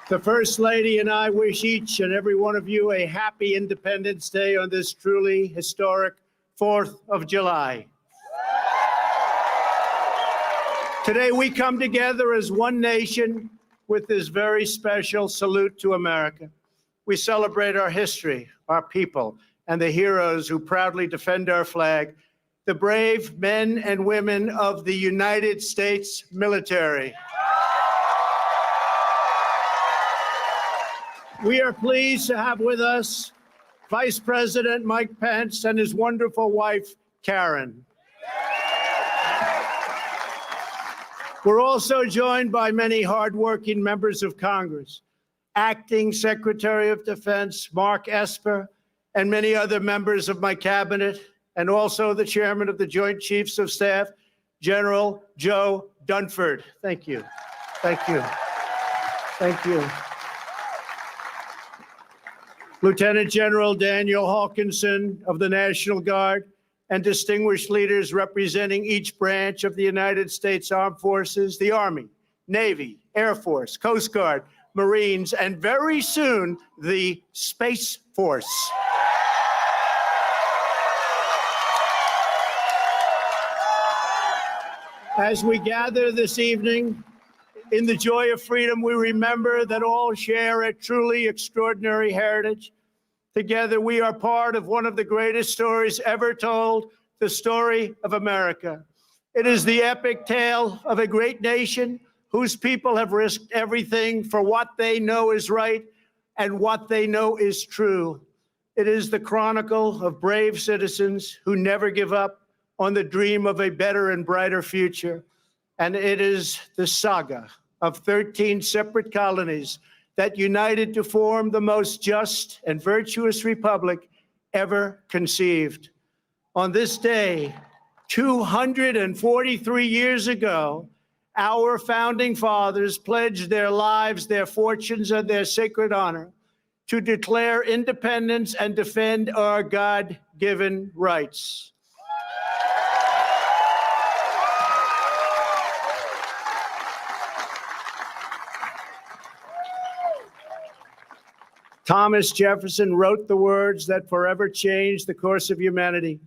The First Lady and I wish each and every one of you a happy Independence Day on this truly historic 4th of July. Today we come together as one nation with this very special salute to America. We celebrate our history, our people, and the heroes who proudly defend our flag, the brave men and women of the United States military. We are pleased to have with us Vice President Mike Pence and his wonderful wife, Karen. We're also joined by many hardworking members of Congress, Acting Secretary of Defense Mark Esper, and many other members of my cabinet, and also the Chairman of the Joint Chiefs of Staff, General Joe Dunford. Thank you. Thank you. Thank you. Lieutenant General Daniel Hawkinson of the National Guard, and distinguished leaders representing each branch of the United States Armed Forces, the Army, Navy, Air Force, Coast Guard, Marines, and very soon, the Space Force. As we gather this evening in the joy of freedom, we remember that all share a truly extraordinary heritage. Together, we are part of one of the greatest stories ever told, the story of America. It is the epic tale of a great nation whose people have risked everything for what they know is right and what they know is true. It is the chronicle of brave citizens who never give up on the dream of a better and brighter future. And it is the saga of 13 separate colonies that united to form the most just and virtuous republic ever conceived. On this day, 243 years ago, our founding fathers pledged their lives, their fortunes, and their sacred honor to declare independence and defend our God-given rights. Thomas Jefferson wrote the words that forever changed the course of humanity.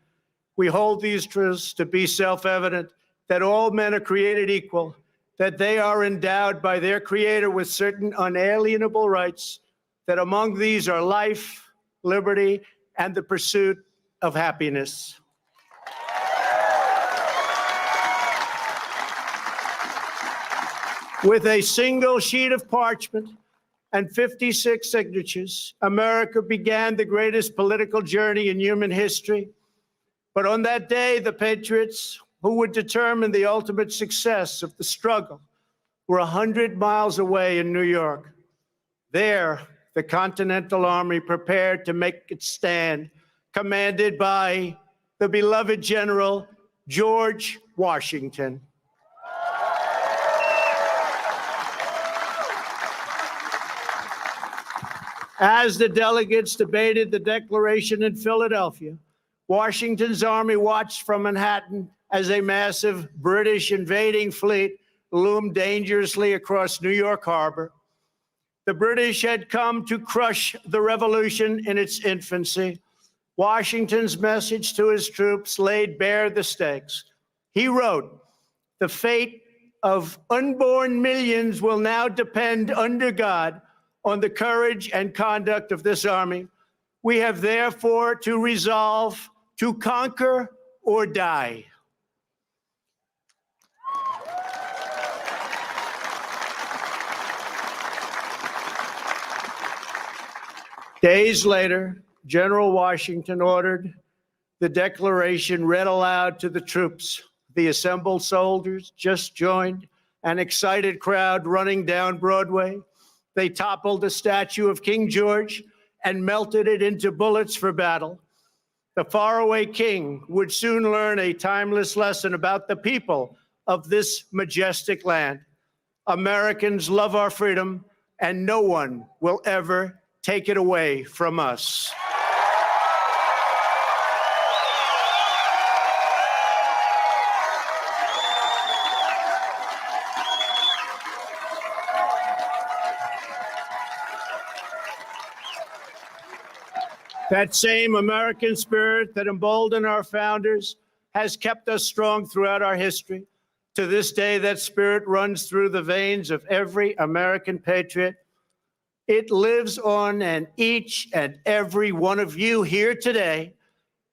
We hold these truths to be self-evident, that all men are created equal, that they are endowed by their Creator with certain unalienable rights, that among these are life, liberty, and the pursuit of happiness. With a single sheet of parchment and 56 signatures, America began the greatest political journey in human history. But on that day, the patriots who would determine the ultimate success of the struggle were 100 miles away in New York. There, the Continental Army prepared to make its stand, commanded by the beloved General George Washington. As the delegates debated the Declaration in Philadelphia, Washington's army watched from Manhattan as a massive British invading fleet loomed dangerously across New York Harbor. The British had come to crush the revolution in its infancy. Washington's message to his troops laid bare the stakes. He wrote, "The fate of unborn millions will now depend under God on the courage and conduct of this army. We have therefore to resolve to conquer or die." Days later, General Washington ordered the Declaration read aloud to the troops. The assembled soldiers just joined an excited crowd running down Broadway. They toppled the statue of King George and melted it into bullets for battle. The faraway king would soon learn a timeless lesson about the people of this majestic land. Americans love our freedom, and no one will ever take it away from us. That same American spirit that emboldened our founders has kept us strong throughout our history. To this day, that spirit runs through the veins of every American patriot. It lives on in each and every one of you here today.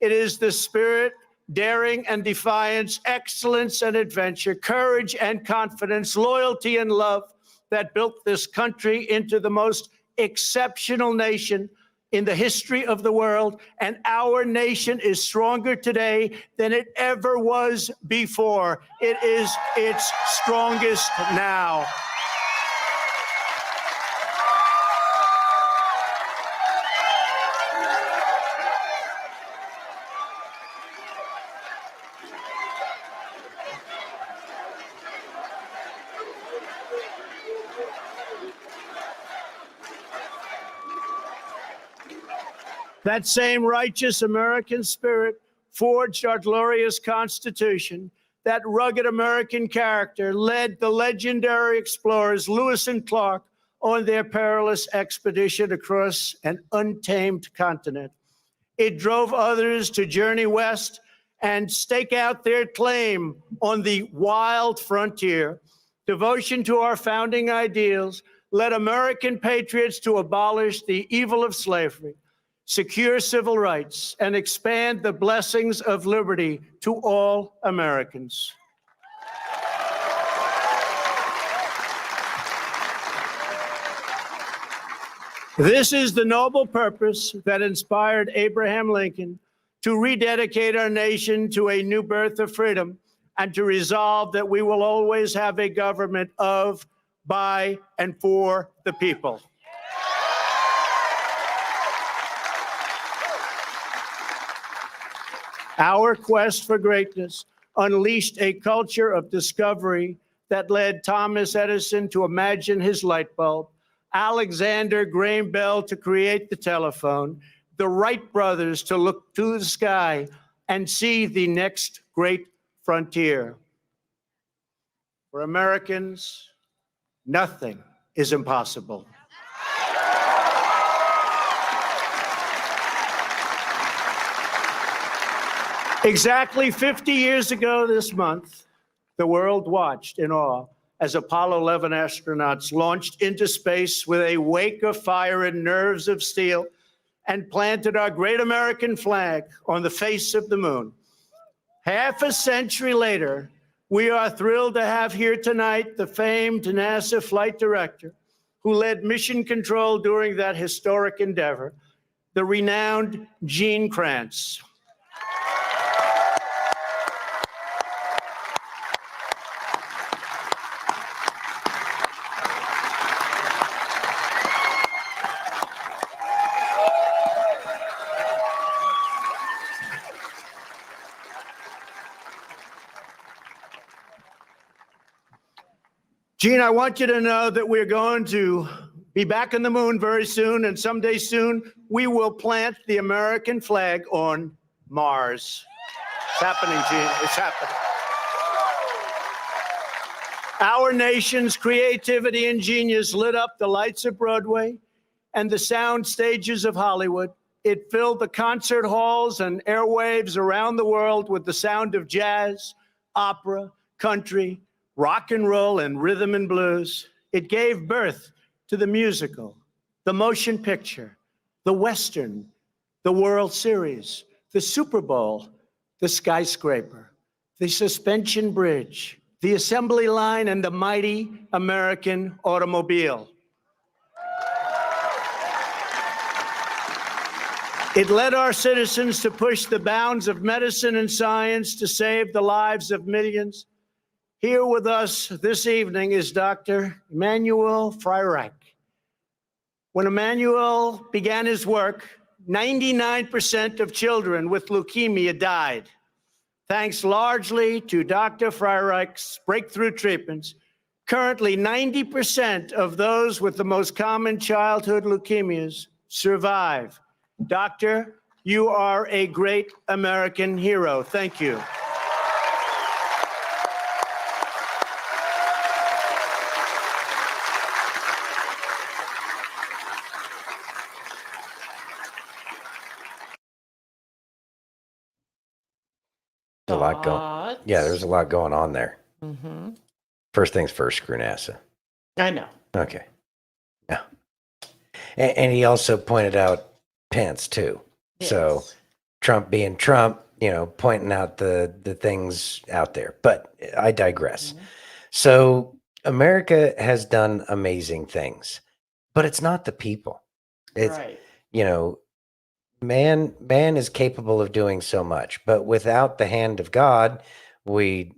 It is the spirit, daring and defiance, excellence and adventure, courage and confidence, loyalty and love that built this country into the most exceptional nation in the history of the world, and our nation is stronger today than it ever was before. It is its strongest now. That same righteous American spirit forged our glorious Constitution. That rugged American character led the legendary explorers Lewis and Clark on their perilous expedition across an untamed continent. It drove others to journey west and stake out their claim on the wild frontier. Devotion to our founding ideals led American patriots to abolish the evil of slavery, secure civil rights, and expand the blessings of liberty to all Americans. This is the noble purpose that inspired Abraham Lincoln to rededicate our nation to a new birth of freedom and to resolve that we will always have a government of, by, and for the people. Our quest for greatness unleashed a culture of discovery that led Thomas Edison to imagine his light bulb, Alexander Graham Bell to create the telephone, the Wright brothers to look to the sky and see the next great frontier. For Americans, nothing is impossible. Exactly 50 years ago this month, the world watched in awe as Apollo 11 astronauts launched into space with a wake of fire and nerves of steel and planted our great American flag on the face of the moon. Half a century later, we are thrilled to have here tonight the famed NASA flight director who led mission control during that historic endeavor, the renowned Gene Kranz. Gene, I want you to know that we're going to be back on the moon very soon, and someday soon we will plant the American flag on Mars. It's happening, Gene. It's happening. Our nation's creativity and genius lit up the lights of Broadway and the sound stages of Hollywood. It filled the concert halls and airwaves around the world with the sound of jazz, opera, country, rock and roll, and rhythm and blues. It gave birth to the musical, the motion picture, the Western, the World Series, the Super Bowl, the skyscraper, the suspension bridge, the assembly line, and the mighty American automobile. It led our citizens to push the bounds of medicine and science to save the lives of millions. Here with us this evening is Dr. Emanuel Freyreich. When Emanuel began his work, 99% of children with leukemia died. Thanks largely to Dr. Freyreich's breakthrough treatments, currently 90% of those with the most common childhood leukemias survive. Doctor, you are a great American hero. Thank you. A lot going. Yeah, there's a lot going on there. Mm-hmm. First things first, screw NASA. I know. Okay. Yeah. And he also pointed out Pence too. Yes. So Trump being Trump, pointing out the things out there. But I digress. Mhm. So America has done amazing things, but it's not the people. It's Right. man is capable of doing so much, but without the hand of God, we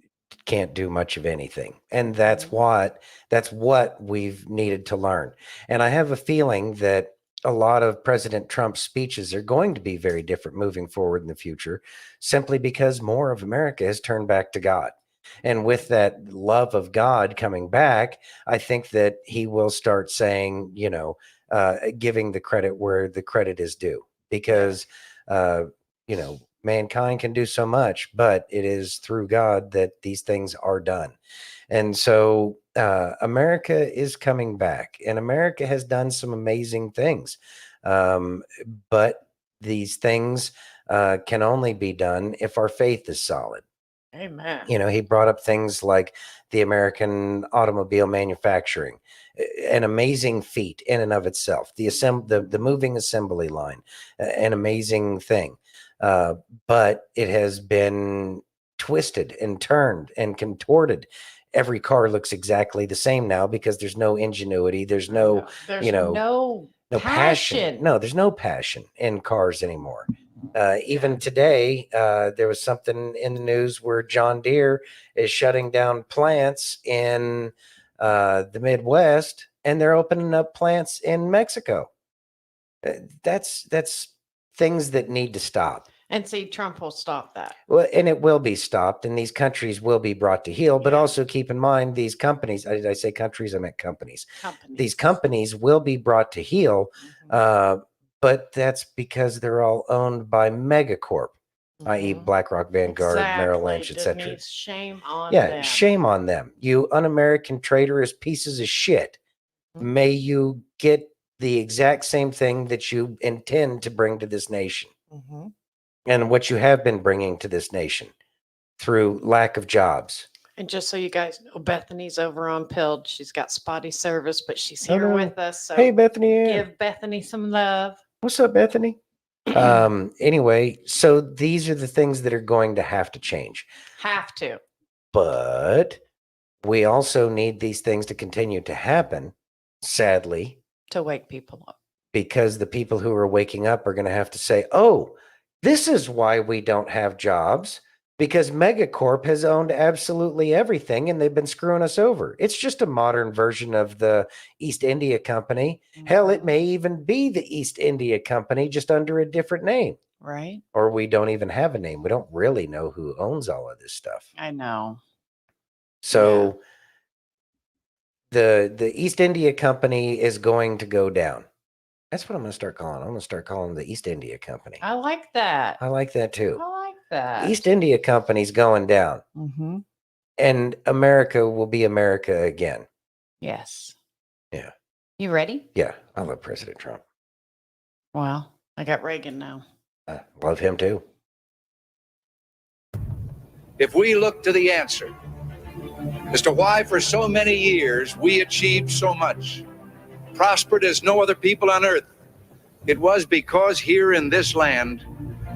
can't do much of anything. And that's what we've needed to learn. And I have a feeling that a lot of President Trump's speeches are going to be very different moving forward in the future, simply because more of America has turned back to God. And with that love of God coming back, I think that he will start saying, giving the credit where the credit is due. Because mankind can do so much, but it is through God that these things are done. And so America is coming back, and America has done some amazing things. But these things can only be done if our faith is solid. Amen. You know, he brought up things like the American automobile manufacturing, an amazing feat in and of itself. The moving assembly line, an amazing thing, but it has been twisted and turned and contorted. Every car looks exactly the same now because there's no ingenuity. There's no, There's you know, no passion. No, there's no passion in cars anymore. Even today, there was something in the news where John Deere is shutting down plants in the Midwest, and they're opening up plants in Mexico. That's things that need to stop. And see, Trump will stop that. Well, and it will be stopped, and these countries will be brought to heel. But also keep in mind, these companies, did I say countries? I meant companies. These companies will be brought to heel, but that's because they're all owned by megacorp, i.e. BlackRock, Vanguard, Merrill Lynch, etc. Denise, shame on Yeah, them. shame on them. You un-American traitorous pieces of shit. May you get the exact same thing that you intend to bring to this nation. And what you have been bringing to this nation through lack of jobs. And just so you guys know, Bethany's over on Pilled. She's got spotty service, but she's here Hello. with us. So Hey, Bethany. give Bethany some love. What's up, Bethany? Anyway, so these are the things that are going to have to change. Have to. But we also need these things to continue to happen, sadly, To wake people up. because the people who are waking up are going to have to say, oh, this is why we don't have jobs, because Megacorp has owned absolutely everything and they've been screwing us over. It's just a modern version of the East India Company. Hell, it may even be the East India Company, just under a different name. Right. Or we don't even have a name. We don't really know who owns all of this stuff. I know. So the East India Company is going to go down. That's what I'm going to start calling. I'm going to start calling them the East India Company. I like that. I like that too. I like that. East India Company's going down, Mm-hmm. and America will be America again. Yes. Yeah. You ready? Yeah, I love President Trump. Well, I got Reagan now. I love him too. If we look to the answer as to why for so many years we achieved so much, prospered as no other people on earth, it was because here in this land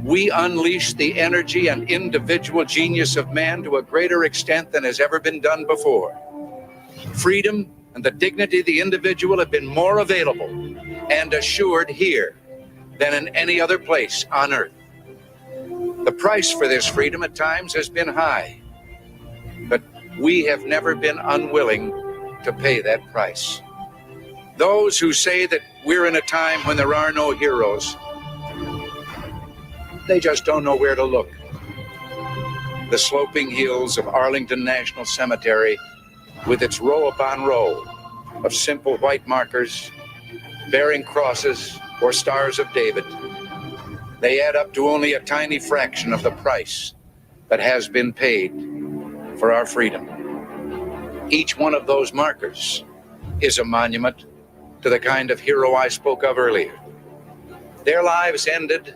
we unleashed the energy and individual genius of man to a greater extent than has ever been done before. Freedom and the dignity of the individual have been more available and assured here than in any other place on earth. The price for this freedom at times has been high, but we have never been unwilling to pay that price. Those who say that we're in a time when there are no heroes, they just don't know where to look. The sloping hills of Arlington National Cemetery, with its row upon row of simple white markers bearing crosses or stars of David, they add up to only a tiny fraction of the price that has been paid for our freedom. Each one of those markers is a monument to the kind of hero I spoke of earlier. Their lives ended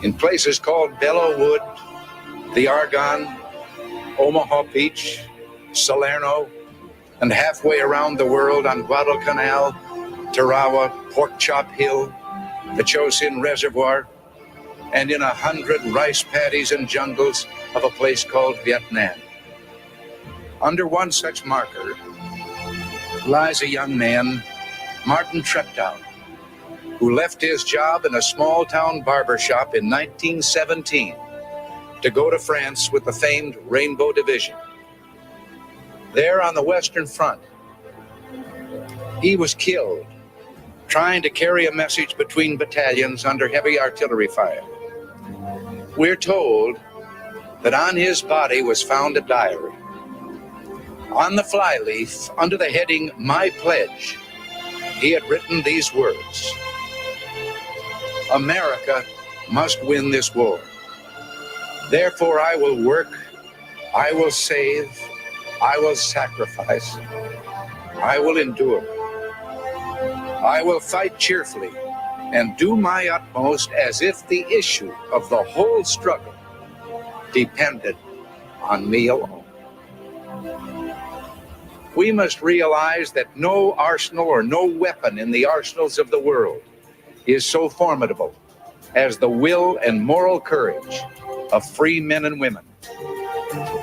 in places called Belleau Wood, the Argonne, Omaha Beach, Salerno, and halfway around the world on Guadalcanal, Tarawa, Pork Chop Hill, the Chosin Reservoir, and in 100 rice paddies and jungles of a place called Vietnam. Under one such marker lies a young man, Martin Treptow, who left his job in a small town barber shop in 1917 to go to France with the famed Rainbow Division. There on the Western Front, he was killed trying to carry a message between battalions under heavy artillery fire. We're told that on his body was found a diary. On the flyleaf, under the heading, My Pledge, he had written these words: America must win this war. Therefore I will work, I will save, I will sacrifice, I will endure. I will fight cheerfully and do my utmost as if the issue of the whole struggle depended on me alone. We must realize that no arsenal or no weapon in the arsenals of the world is so formidable as the will and moral courage of free men and women.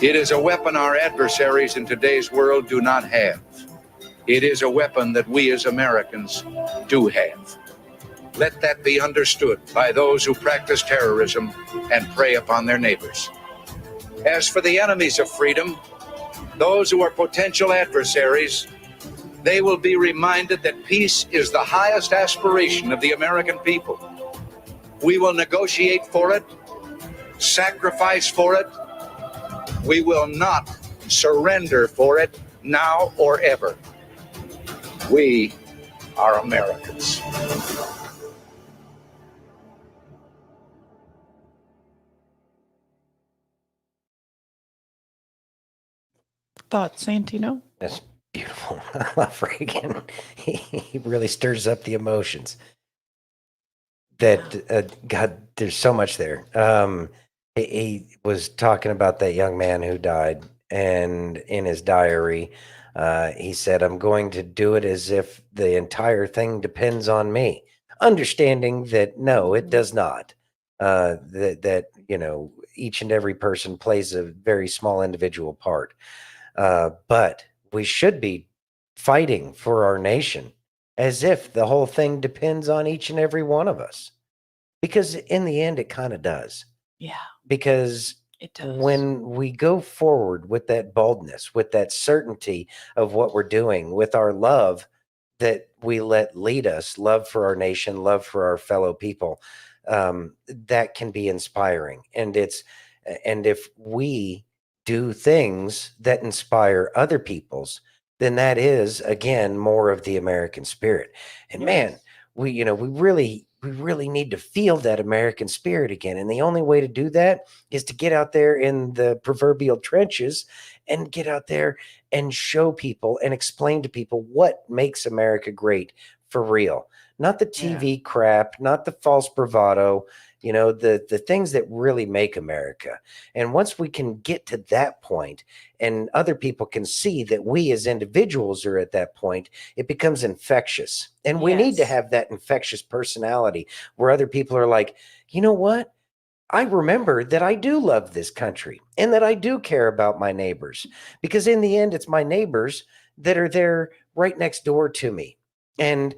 It is a weapon our adversaries in today's world do not have. It is a weapon that we as Americans do have. Let that be understood by those who practice terrorism and prey upon their neighbors. As for the enemies of freedom, those who are potential adversaries, they will be reminded that peace is the highest aspiration of the American people. We will negotiate for it, sacrifice for it. We will not surrender for it now or ever. We are Americans. Thoughts, Santino? That's beautiful. I love Reagan. He really stirs up the emotions. That God, there's so much there. He was talking about that young man who died, and in his diary, he said, "I'm going to do it as if the entire thing depends on me," understanding that no, it does not. That you know, each and every person plays a very small individual part. But we should be fighting for our nation as if the whole thing depends on each and every one of us. Because in the end, it kind of does. Yeah, Because it does. when we go forward with that boldness, with that certainty of what we're doing, with our love that we let lead us, love for our nation, love for our fellow people, that can be inspiring. And if we do things that inspire other people's, then that is again more of the American spirit. And man, we really need to feel that American spirit again. And the only way to do that is to get out there in the proverbial trenches and get out there and show people and explain to people what makes America great for real. Not the TV crap, not the false bravado, the things that really make America. And once we can get to that point and other people can see that we as individuals are at that point, it becomes infectious. And we need to Yes. have that infectious personality where other people are like, you know what? I remember that I do love this country and that I do care about my neighbors, because in the end, it's my neighbors that are there right next door to me. And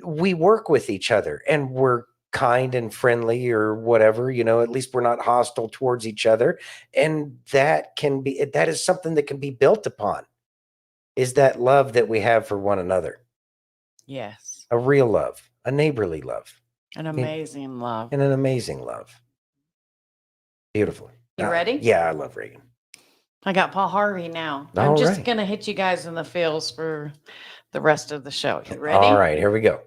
we work with each other and we're kind and friendly or whatever, at least we're not hostile towards each other. And that is something that can be built upon, is that love that we have for one another, Yes. a real love, a neighborly love, An amazing love. and an amazing love. Beautiful. You ready? Yeah, I love Reagan. I got Paul Harvey now. All I'm just right. going to hit you guys in the feels for the rest of the show. You ready? All right, here we go.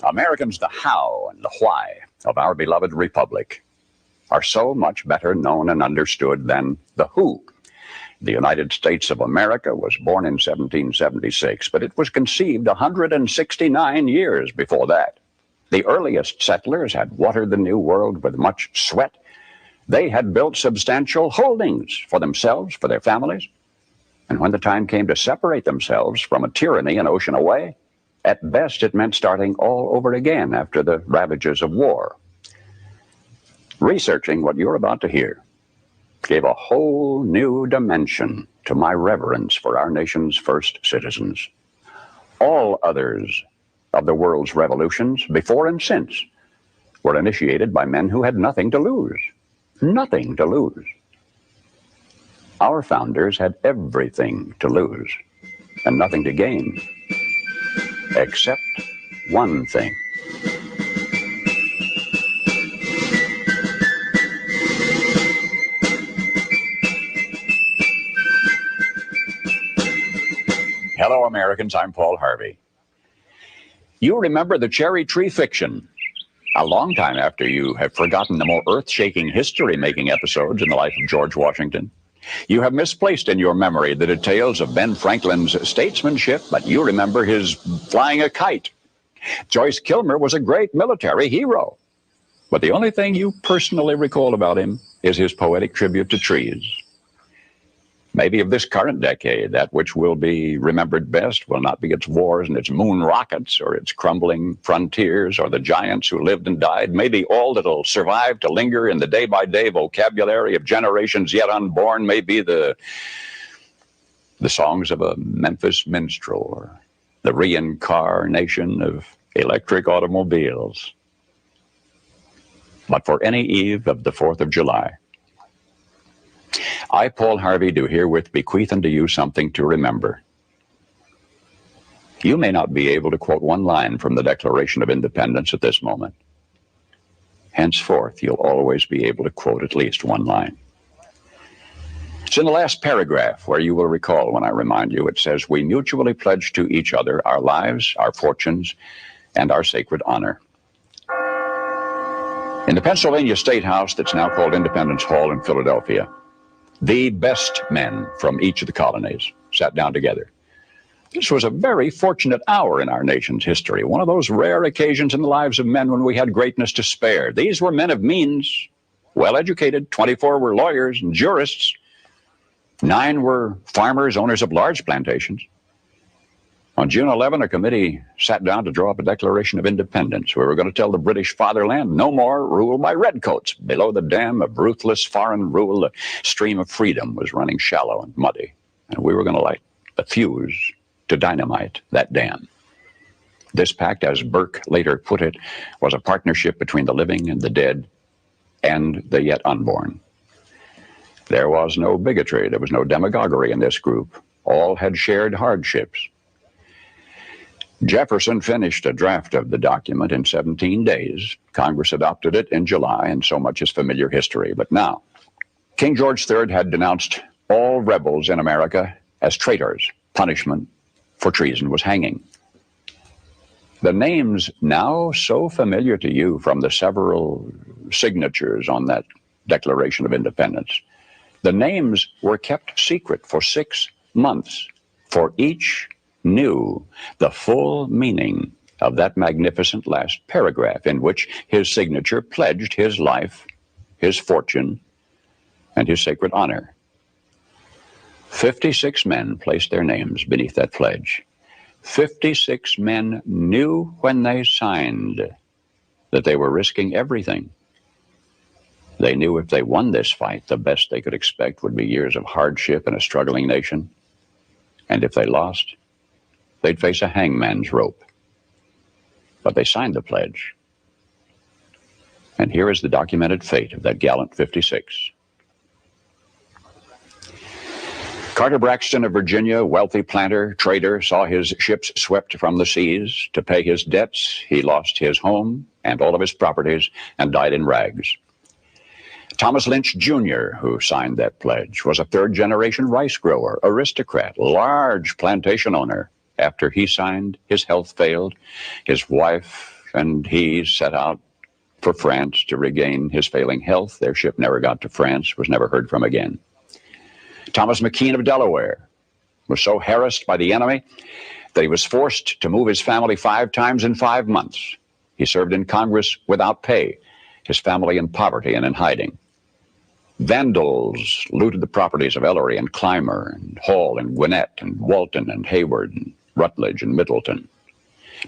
Americans, the how and the why of our beloved republic are so much better known and understood than the who. The United States of America was born in 1776, but it was conceived 169 years before that. The earliest settlers had watered the New World with much sweat. They had built substantial holdings for themselves, for their families. And when the time came to separate themselves from a tyranny an ocean away, at best it meant starting all over again after the ravages of war. Researching what you're about to hear gave a whole new dimension to my reverence for our nation's first citizens. All others of the world's revolutions, before and since, were initiated by men who had nothing to lose. Nothing to lose. Our founders had everything to lose and nothing to gain, except one thing. Hello, Americans. I'm Paul Harvey. You remember the cherry tree fiction. A long time after you have forgotten the more earth-shaking history-making episodes in the life of George Washington, You have misplaced in your memory the details of Ben Franklin's statesmanship, but you remember his flying a kite. Joyce Kilmer was a great military hero, but the only thing you personally recall about him is his poetic tribute to trees. Maybe of this current decade, that which will be remembered best will not be its wars and its moon rockets or its crumbling frontiers or the giants who lived and died. Maybe all that'll survive to linger in the day-by-day vocabulary of generations yet unborn may be the songs of a Memphis minstrel or the reincarnation of electric automobiles. But for any eve of the 4th of July, I, Paul Harvey, do herewith bequeath unto you something to remember. You may not be able to quote one line from the Declaration of Independence at this moment. Henceforth, you'll always be able to quote at least one line. It's in the last paragraph where you will recall when I remind you. It says, "We mutually pledge to each other our lives, our fortunes, and our sacred honor." In the Pennsylvania State House that's now called Independence Hall in Philadelphia, the best men from each of the colonies sat down together. This was a very fortunate hour in our nation's history, one of those rare occasions in the lives of men when we had greatness to spare. These were men of means, well-educated. 24 were lawyers and jurists. 9 were farmers, owners of large plantations. On June 11, a committee sat down to draw up a Declaration of Independence. We were going to tell the British fatherland no more rule by redcoats. Below the dam of ruthless foreign rule, the stream of freedom was running shallow and muddy. And we were going to light a fuse to dynamite that dam. This pact, as Burke later put it, was a partnership between the living and the dead and the yet unborn. There was no bigotry. There was no demagoguery in this group. All had shared hardships. Jefferson finished a draft of the document in 17 days. Congress adopted it in July, and so much is familiar history. But now, King George III had denounced all rebels in America as traitors. Punishment for treason was hanging. The names now so familiar to you from the several signatures on that Declaration of Independence, the names were kept secret for 6 months, for each knew the full meaning of that magnificent last paragraph in which his signature pledged his life, his fortune, and his sacred honor. 56 men placed their names beneath that pledge. 56 men knew when they signed that they were risking everything. They knew if they won this fight, the best they could expect would be years of hardship in a struggling nation. And if they lost, they'd face a hangman's rope. But they signed the pledge. And here is the documented fate of that gallant 56. Carter Braxton of Virginia, wealthy planter, trader, saw his ships swept from the seas. To pay his debts, he lost his home and all of his properties and died in rags. Thomas Lynch Jr., who signed that pledge, was a third-generation rice grower, aristocrat, large plantation owner. After he signed, his health failed. His wife and he set out for France to regain his failing health. Their ship never got to France, was never heard from again. Thomas McKean of Delaware was so harassed by the enemy that he was forced to move his family 5 times in 5 months. He served in Congress without pay, his family in poverty and in hiding. Vandals looted the properties of Ellery and Clymer and Hall and Gwinnett and Walton and Hayward and Rutledge and Middleton.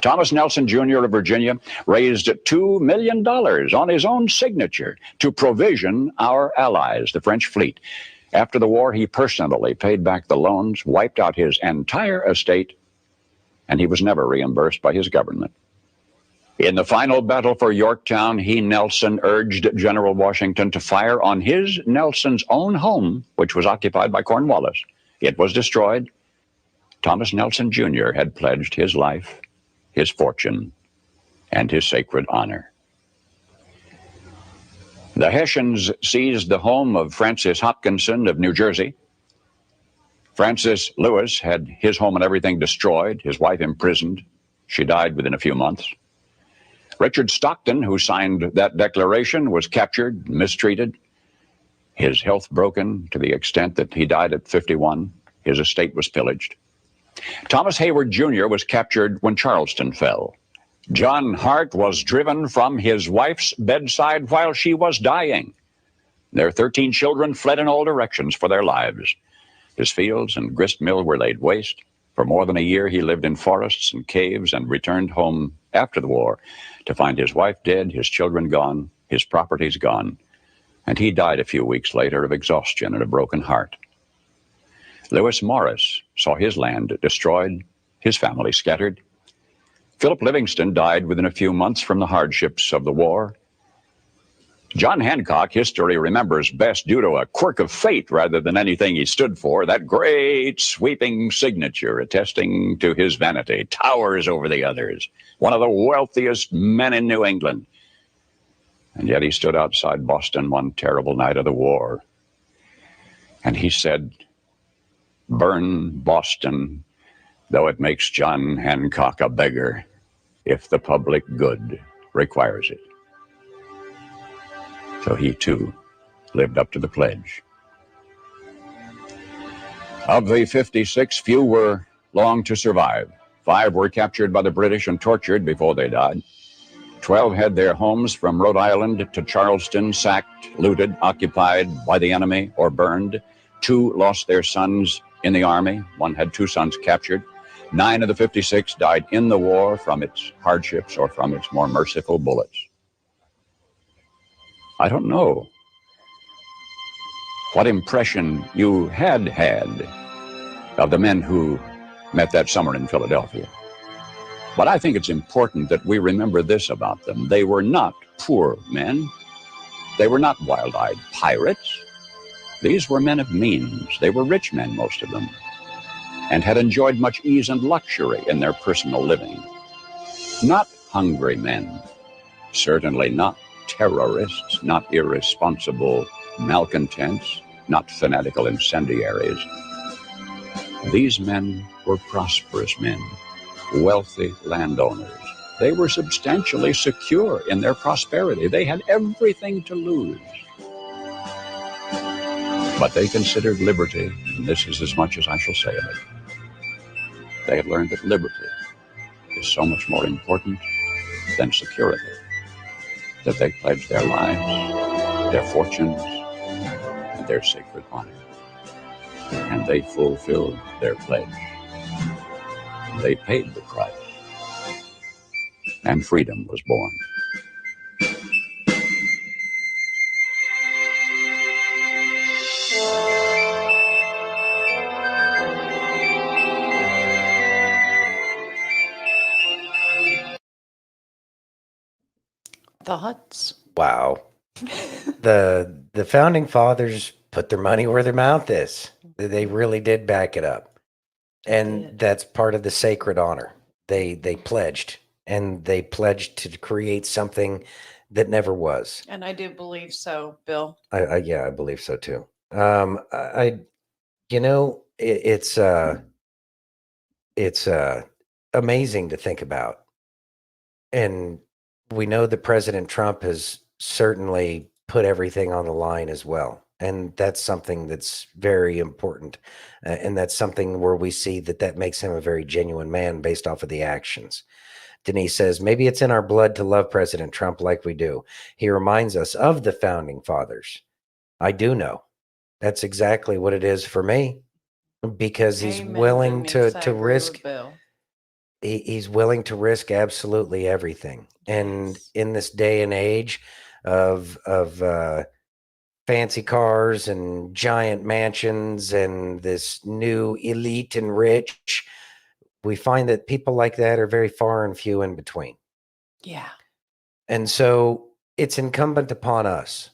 Thomas Nelson Jr. of Virginia raised $2 million on his own signature to provision our allies, the French fleet. After the war, he personally paid back the loans, wiped out his entire estate, and he was never reimbursed by his government. In the final battle for Yorktown, he, Nelson, urged General Washington to fire on his, Nelson's own home, which was occupied by Cornwallis. It was destroyed. Thomas Nelson Jr. had pledged his life, his fortune, and his sacred honor. The Hessians seized the home of Francis Hopkinson of New Jersey. Francis Lewis had his home and everything destroyed, his wife imprisoned. She died within a few months. Richard Stockton, who signed that declaration, was captured, mistreated. His health broken to the extent that he died at 51. His estate was pillaged. Thomas Hayward Jr. was captured when Charleston fell. John Hart was driven from his wife's bedside while she was dying. Their 13 children fled in all directions for their lives. His fields and grist mill were laid waste. For more than a year, he lived in forests and caves and returned home after the war to find his wife dead, his children gone, his properties gone, and he died a few weeks later of exhaustion and a broken heart. Lewis Morris saw his land destroyed, his family scattered. Philip Livingston died within a few months from the hardships of the war. John Hancock, history remembers best due to a quirk of fate rather than anything he stood for. That great sweeping signature attesting to his vanity towers over the others. One of the wealthiest men in New England. And yet he stood outside Boston one terrible night of the war. And he said, "Burn Boston, though it makes John Hancock a beggar, if the public good requires it." So he, too, lived up to the pledge. Of the 56, few were long to survive. 5 were captured by the British and tortured before they died. 12 had their homes from Rhode Island to Charleston sacked, looted, occupied by the enemy, or burned. 2 lost their sons in the army. 1 had 2 sons captured. 9 of the 56 died in the war from its hardships or from its more merciful bullets. I don't know what impression you had of the men who met that summer in Philadelphia. But I think it's important that we remember this about them. They were not poor men. They were not wild-eyed pirates. These were men of means. They were rich men, most of them, and had enjoyed much ease and luxury in their personal living. Not hungry men, certainly not terrorists, not irresponsible malcontents, not fanatical incendiaries. These men were prosperous men, wealthy landowners. They were substantially secure in their prosperity. They had everything to lose. But they considered liberty, and this is as much as I shall say of it. They had learned that liberty is so much more important than security, that they pledged their lives, their fortunes, and their sacred honor. And they fulfilled their pledge. They paid the price. And freedom was born. Thoughts? Wow. The founding fathers put their money where their mouth is. They really did back it up. And that's part of the sacred honor. They pledged, and they pledged to create something that never was. And I do believe so, Bill. I believe so too. It's amazing to think about. And we know that President Trump has certainly put everything on the line as well. And that's something that's very important. And that's something where we see that makes him a very genuine man based off of the actions. Denise says, maybe it's in our blood to love President Trump like we do. He reminds us of the founding fathers. I do know. That's exactly what it is for me, because he's Amen, willing Denise. to I agree with risk. Bill. He's willing to risk absolutely everything. And Yes. in this day and age of fancy cars and giant mansions and this new elite and rich, we find that people like that are very far and few in between. Yeah. And so it's incumbent upon us.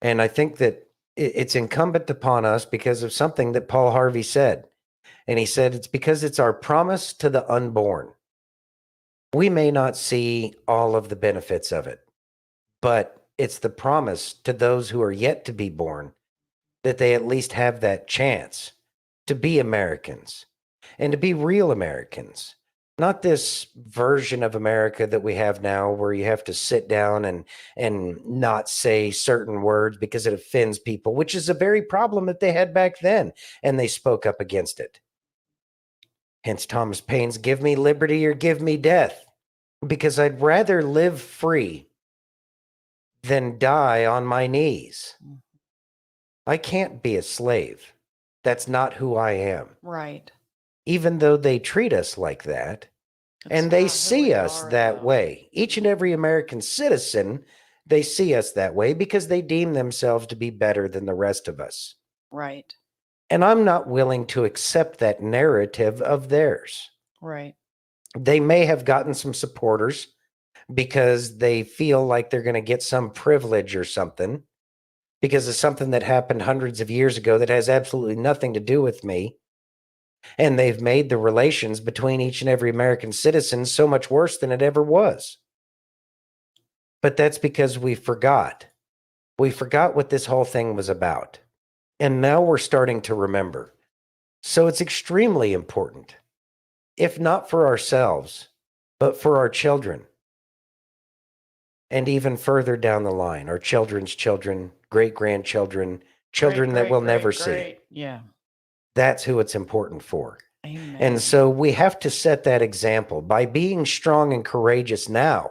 And I think that it's incumbent upon us because of something that Paul Harvey said. And he said, it's because it's our promise to the unborn. We may not see all of the benefits of it, but it's the promise to those who are yet to be born that they at least have that chance to be Americans and to be real Americans, Not this version of America that we have now where you have to sit down and not say certain words because it offends people, which is a very problem that they had back then, and they spoke up against it. Hence Thomas Paine's "Give me liberty or give me death," because I'd rather live free than die on my knees. I can't be a slave. That's not who I am. Right. Even though they treat us like that, and they see us that way. Each and every American citizen, they see us that way because they deem themselves to be better than the rest of us. Right. And I'm not willing to accept that narrative of theirs. Right. They may have gotten some supporters because they feel like they're going to get some privilege or something because of something that happened hundreds of years ago that has absolutely nothing to do with me. And they've made the relations between each and every American citizen so much worse than it ever was. But that's because we forgot. We forgot what this whole thing was about. And now we're starting to remember. So it's extremely important, if not for ourselves, but for our children. And even further down the line, our children's children, great-grandchildren, children that we'll never see. Yeah. That's who it's important for. Amen. And so we have to set that example by being strong and courageous now.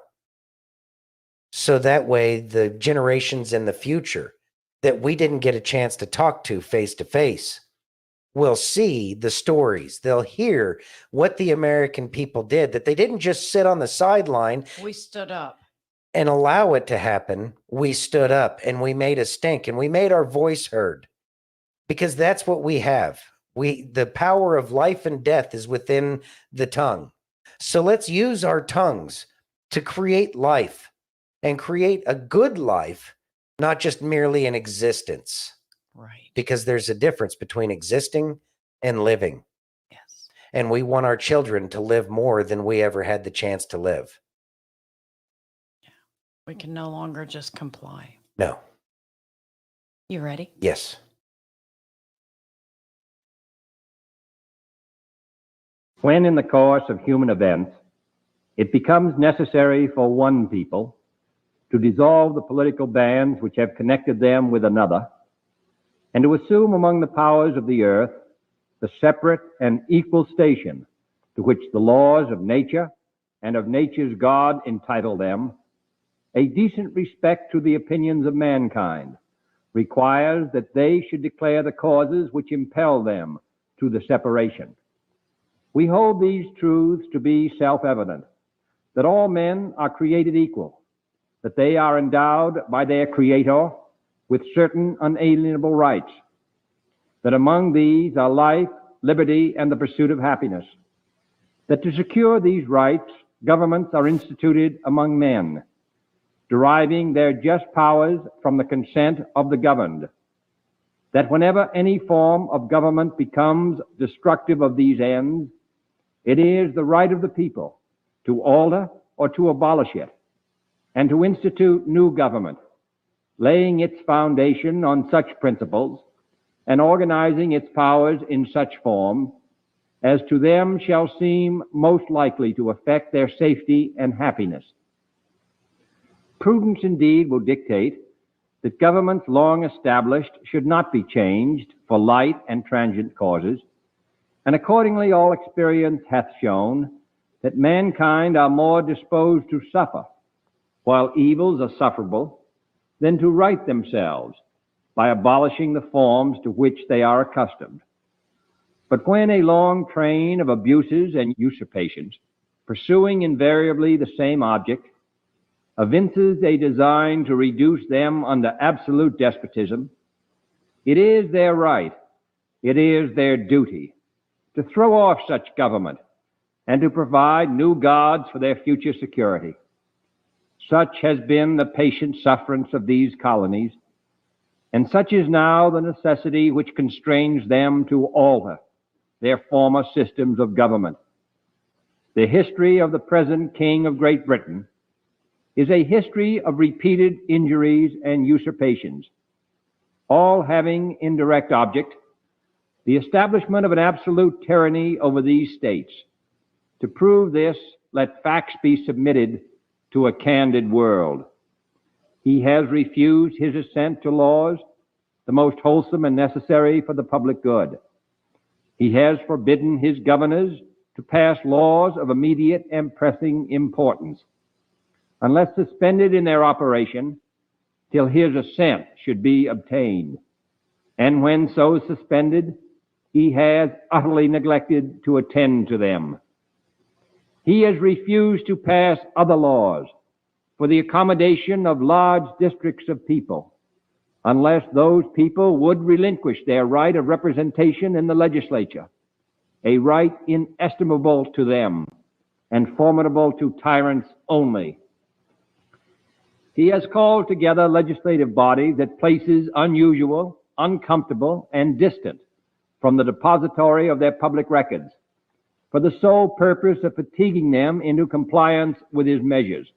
So that way the generations in the future that we didn't get a chance to talk to face will see the stories. They'll hear what the American people did, that they didn't just sit on the sideline We stood up. and allow it to happen. We stood up and we made a stink and we made our voice heard, because that's what we have. The power of life and death is within the tongue. So let's use our tongues to create life and create a good life, not just merely an existence. Right. Because there's a difference between existing and living. Yes. And we want our children to live more than we ever had the chance to live. We can no longer just comply. No. You ready? Yes. When in the course of human events, it becomes necessary for one people to dissolve the political bands which have connected them with another, and to assume among the powers of the earth the separate and equal station to which the laws of nature and of nature's God entitle them, a decent respect to the opinions of mankind requires that they should declare the causes which impel them to the separation. We hold these truths to be self-evident, that all men are created equal, that they are endowed by their Creator with certain unalienable rights, that among these are life, liberty, and the pursuit of happiness, that to secure these rights, governments are instituted among men, deriving their just powers from the consent of the governed, that whenever any form of government becomes destructive of these ends, it is the right of the people to alter or to abolish it, and to institute new government, laying its foundation on such principles and organizing its powers in such form as to them shall seem most likely to affect their safety and happiness. Prudence indeed will dictate that governments long established should not be changed for light and transient causes, and accordingly all experience hath shown that mankind are more disposed to suffer, while evils are sufferable, than to right themselves by abolishing the forms to which they are accustomed. But when a long train of abuses and usurpations, pursuing invariably the same object, evinces a design to reduce them under absolute despotism, it is their right, it is their duty to throw off such government and to provide new gods for their future security. Such has been the patient sufferance of these colonies, and such is now the necessity which constrains them to alter their former systems of government. The history of the present King of Great Britain is a history of repeated injuries and usurpations, all having in direct object the establishment of an absolute tyranny over these states, To prove this, let facts be submitted to a candid world. He has refused his assent to laws, the most wholesome and necessary for the public good. He has forbidden his governors to pass laws of immediate and pressing importance, unless suspended in their operation till his assent should be obtained. And when so suspended, he has utterly neglected to attend to them. He has refused to pass other laws for the accommodation of large districts of people, unless those people would relinquish their right of representation in the legislature, a right inestimable to them and formidable to tyrants only. He has called together legislative bodies at places unusual, uncomfortable, and distant from the depository of their public records, for the sole purpose of fatiguing them into compliance with his measures.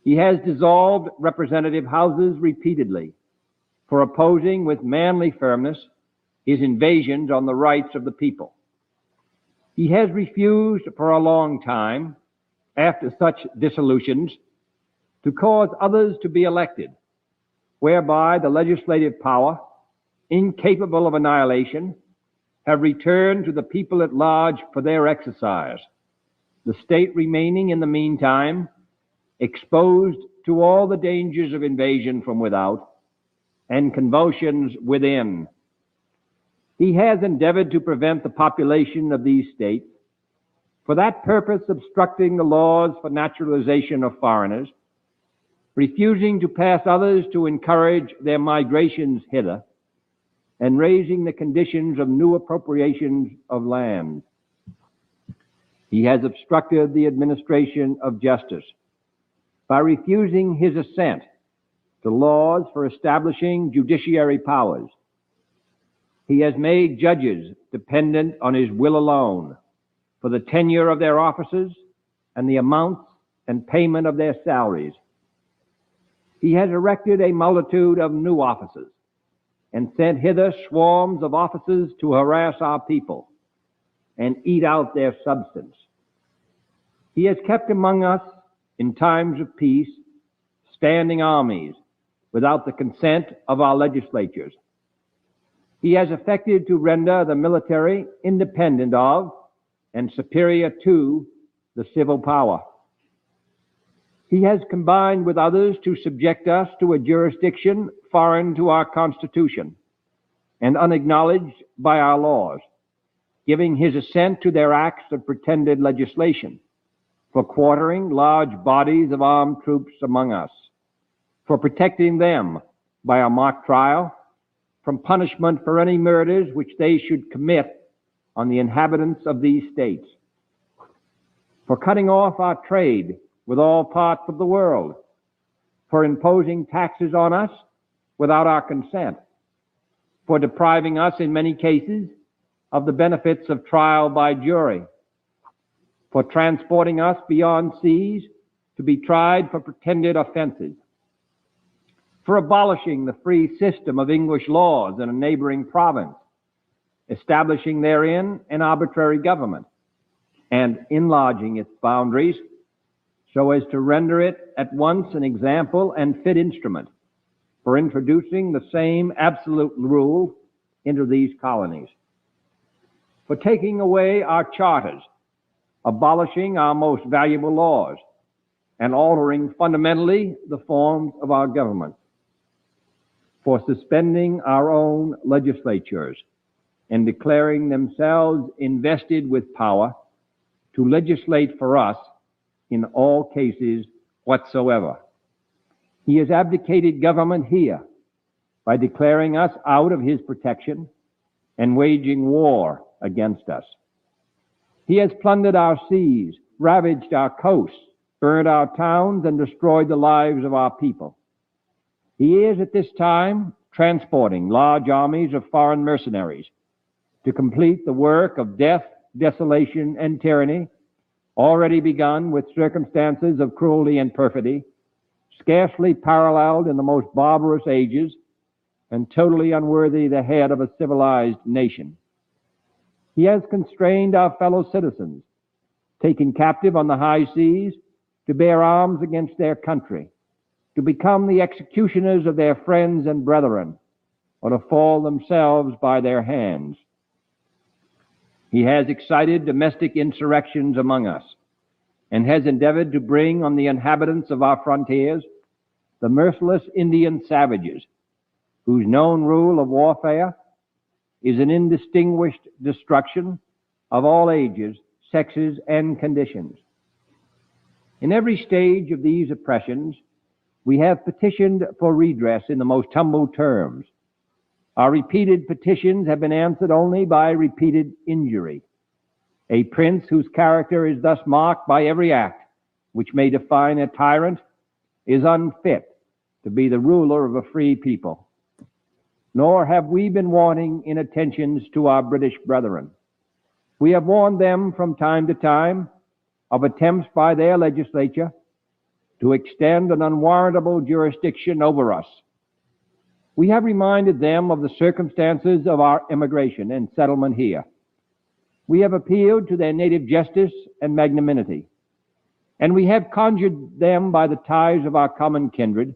He has dissolved representative houses repeatedly for opposing with manly firmness his invasions on the rights of the people. He has refused for a long time, after such dissolutions, to cause others to be elected, whereby the legislative power, incapable of annihilation, have returned to the people at large for their exercise, the state remaining in the meantime exposed to all the dangers of invasion from without and convulsions within. He has endeavored to prevent the population of these states, for that purpose obstructing the laws for naturalization of foreigners, refusing to pass others to encourage their migrations hither, and raising the conditions of new appropriations of land. He has obstructed the administration of justice by refusing his assent to laws for establishing judiciary powers. He has made judges dependent on his will alone for the tenure of their offices and the amounts and payment of their salaries. He has erected a multitude of new offices and sent hither swarms of officers to harass our people and eat out their substance. He has kept among us, in times of peace, standing armies without the consent of our legislatures. He has affected to render the military independent of and superior to the civil power. He has combined with others to subject us to a jurisdiction foreign to our Constitution and unacknowledged by our laws, giving his assent to their acts of pretended legislation, for quartering large bodies of armed troops among us, for protecting them by a mock trial from punishment for any murders which they should commit on the inhabitants of these states, for cutting off our trade with all parts of the world, for imposing taxes on us without our consent, for depriving us in many cases of the benefits of trial by jury, for transporting us beyond seas to be tried for pretended offenses, for abolishing the free system of English laws in a neighboring province, establishing therein an arbitrary government, and enlarging its boundaries so as to render it at once an example and fit instrument for introducing the same absolute rule into these colonies, for taking away our charters, abolishing our most valuable laws, and altering fundamentally the forms of our government, for suspending our own legislatures and declaring themselves invested with power to legislate for us in all cases whatsoever. He has abdicated government here by declaring us out of his protection and waging war against us. He has plundered our seas, ravaged our coasts, burned our towns, and destroyed the lives of our people. He is at this time transporting large armies of foreign mercenaries to complete the work of death, desolation, and tyranny, already begun with circumstances of cruelty and perfidy, scarcely paralleled in the most barbarous ages, and totally unworthy the head of a civilized nation. He has constrained our fellow citizens taken captive on the high seas to bear arms against their country, to become the executioners of their friends and brethren, or to fall themselves by their hands. He has excited domestic insurrections among us and has endeavored to bring on the inhabitants of our frontiers the merciless Indian savages, whose known rule of warfare is an indistinguished destruction of all ages, sexes, and conditions. In every stage of these oppressions, we have petitioned for redress in the most humble terms. Our repeated petitions have been answered only by repeated injury. A prince whose character is thus marked by every act which may define a tyrant is unfit to be the ruler of a free people. Nor have we been wanting in attentions to our British brethren. We have warned them from time to time of attempts by their legislature to extend an unwarrantable jurisdiction over us. We have reminded them of the circumstances of our immigration and settlement here. We have appealed to their native justice and magnanimity, and we have conjured them by the ties of our common kindred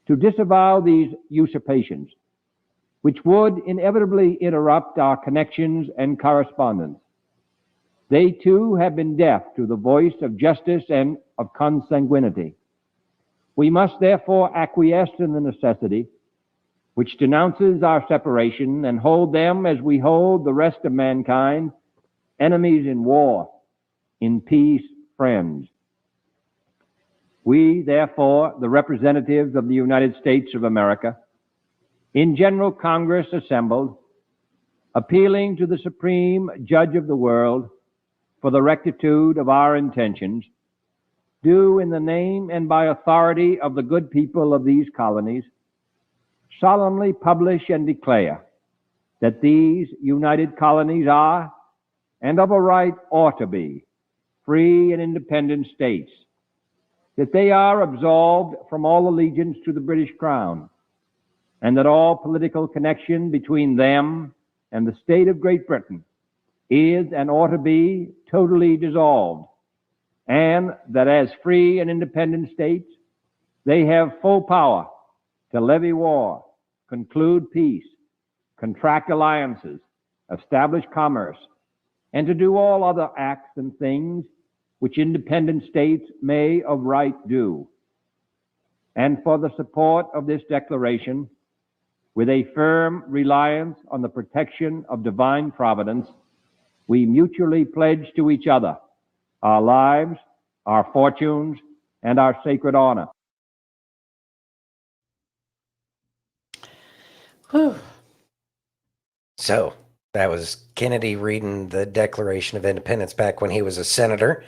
to disavow these usurpations, which would inevitably interrupt our connections and correspondence. They too have been deaf to the voice of justice and of consanguinity. We must therefore acquiesce in the necessity which denounces our separation and hold them as we hold the rest of mankind, enemies in war, in peace, friends. We, therefore, the representatives of the United States of America, in General Congress assembled, appealing to the Supreme Judge of the world for the rectitude of our intentions, do in the name and by authority of the good people of these colonies solemnly publish and declare that these united colonies are, and of a right ought to be, free and independent states, that they are absolved from all allegiance to the British Crown, and that all political connection between them and the state of Great Britain is and ought to be totally dissolved, and that as free and independent states, they have full power to levy war, conclude peace, contract alliances, establish commerce, and to do all other acts and things which independent states may of right do. And for the support of this declaration, with a firm reliance on the protection of divine providence, we mutually pledge to each other our lives, our fortunes, and our sacred honor. Whew. So that was Kennedy reading the Declaration of Independence back when he was a senator.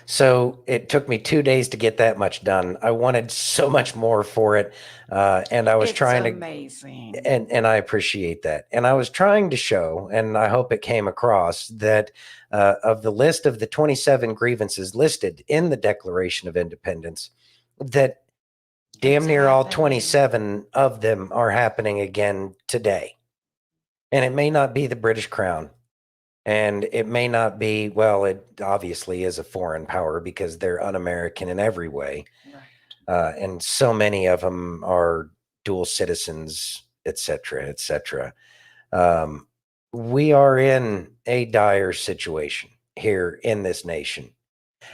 So it took me 2 days to get that much done. I wanted so much more for it. And I was trying to, amazing. and I appreciate that. And I was trying to show, and I hope it came across, that of the list of the 27 grievances listed in the Declaration of Independence, that damn near all 27 of them are happening again today. And it may not be the British Crown. And it may not be, well, it obviously is a foreign power because they're un-American in every way. Right. And so many of them are dual citizens, et cetera, et cetera. We are in a dire situation here in this nation.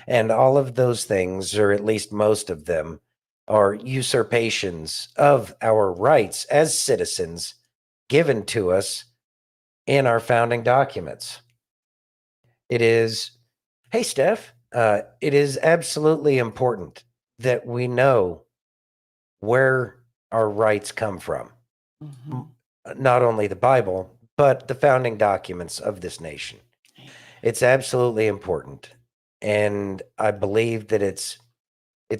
And all of those things, or at least most of them, are usurpations of our rights as citizens given to us in our founding documents. It is, hey, Steph, it is absolutely important that we know where our rights come from. Mm-hmm. Not only the Bible, but the founding documents of this nation. It's absolutely important. And I believe that it's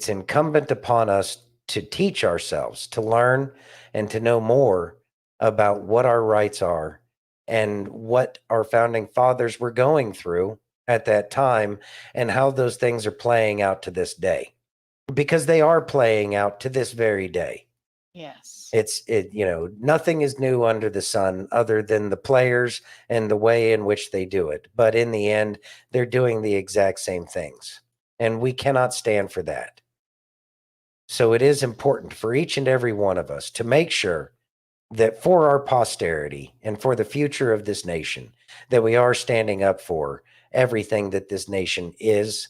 incumbent upon us to teach ourselves, to learn and to know more about what our rights are and what our founding fathers were going through at that time and how those things are playing out to this day. Because they are playing out to this very day. Yes. Nothing is new under the sun other than the players and the way in which they do it. But in the end, they're doing the exact same things. And we cannot stand for that. So it is important for each and every one of us to make sure that for our posterity and for the future of this nation, that we are standing up for everything that this nation is,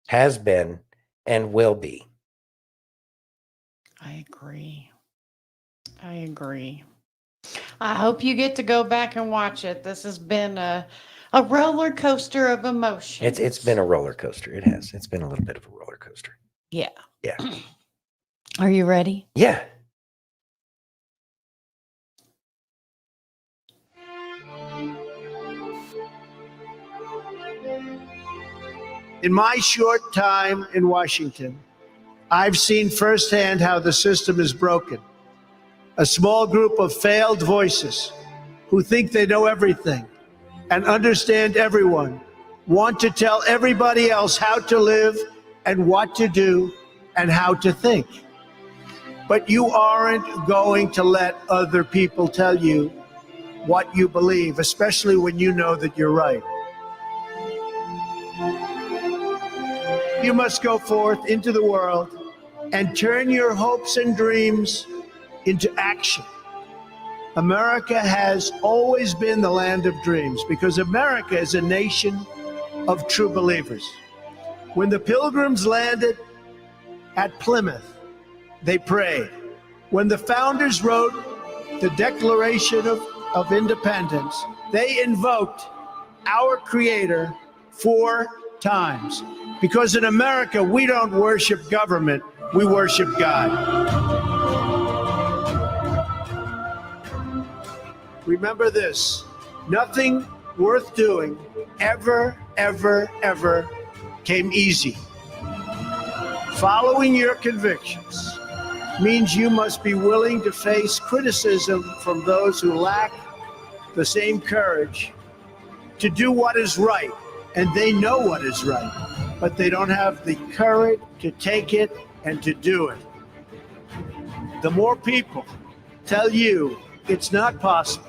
has been, and will be. I agree. I agree. I hope you get to go back and watch it. This has been a roller coaster of emotions. It's been a roller coaster. It has. It's been a little bit of a roller coaster. Yeah. Yeah. Are you ready? Yeah. In my short time in Washington, I've seen firsthand how the system is broken. A small group of failed voices who think they know everything and understand everyone want to tell everybody else how to live and what to do and how to think. But you aren't going to let other people tell you what you believe, especially when you know that you're right. You must go forth into the world and turn your hopes and dreams into action. America has always been the land of dreams because America is a nation of true believers. When the Pilgrims landed at Plymouth, they prayed. When the founders wrote the Declaration of Independence, they invoked our Creator 4 times. Because in America, we don't worship government, we worship God. Remember this, nothing worth doing ever came easy. Following your convictions means you must be willing to face criticism from those who lack the same courage to do what is right, and they know what is right, but they don't have the courage to take it and to do it. The more people tell you it's not possible,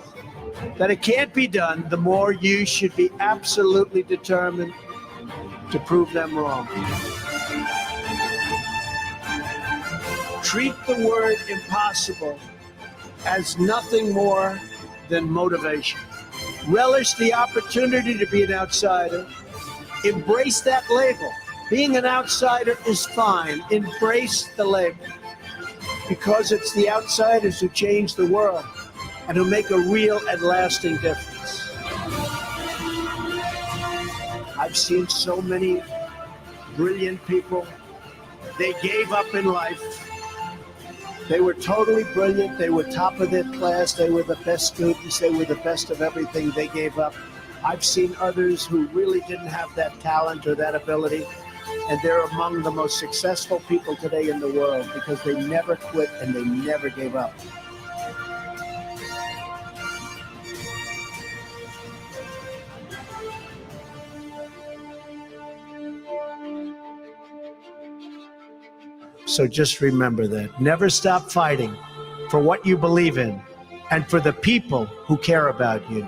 that it can't be done, the more you should be absolutely determined to prove them wrong. Treat the word impossible as nothing more than motivation. Relish the opportunity to be an outsider. Embrace that label. Being an outsider is fine. Embrace the label. Because it's the outsiders who change the world and who make a real and lasting difference. I've seen so many brilliant people. They gave up in life. They were totally brilliant. They were top of their class. They were the best students. They were the best of everything. They gave up. I've seen others who really didn't have that talent or that ability, and they're among the most successful people today in the world because they never quit and they never gave up. So just remember that. Never stop fighting for what you believe in and for the people who care about you.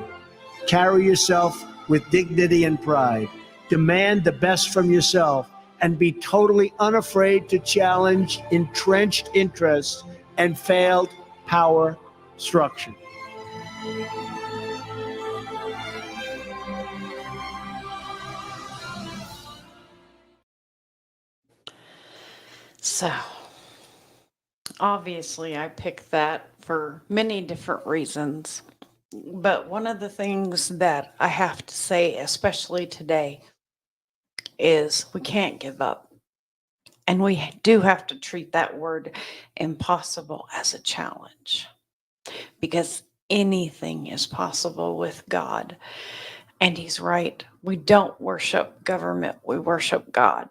Carry yourself with dignity and pride. Demand the best from yourself and be totally unafraid to challenge entrenched interests and failed power structure. So, obviously, I picked that for many different reasons. But one of the things that I have to say, especially today, is we can't give up. And we do have to treat that word impossible as a challenge. Because anything is possible with God. And he's right. We don't worship government. We worship God.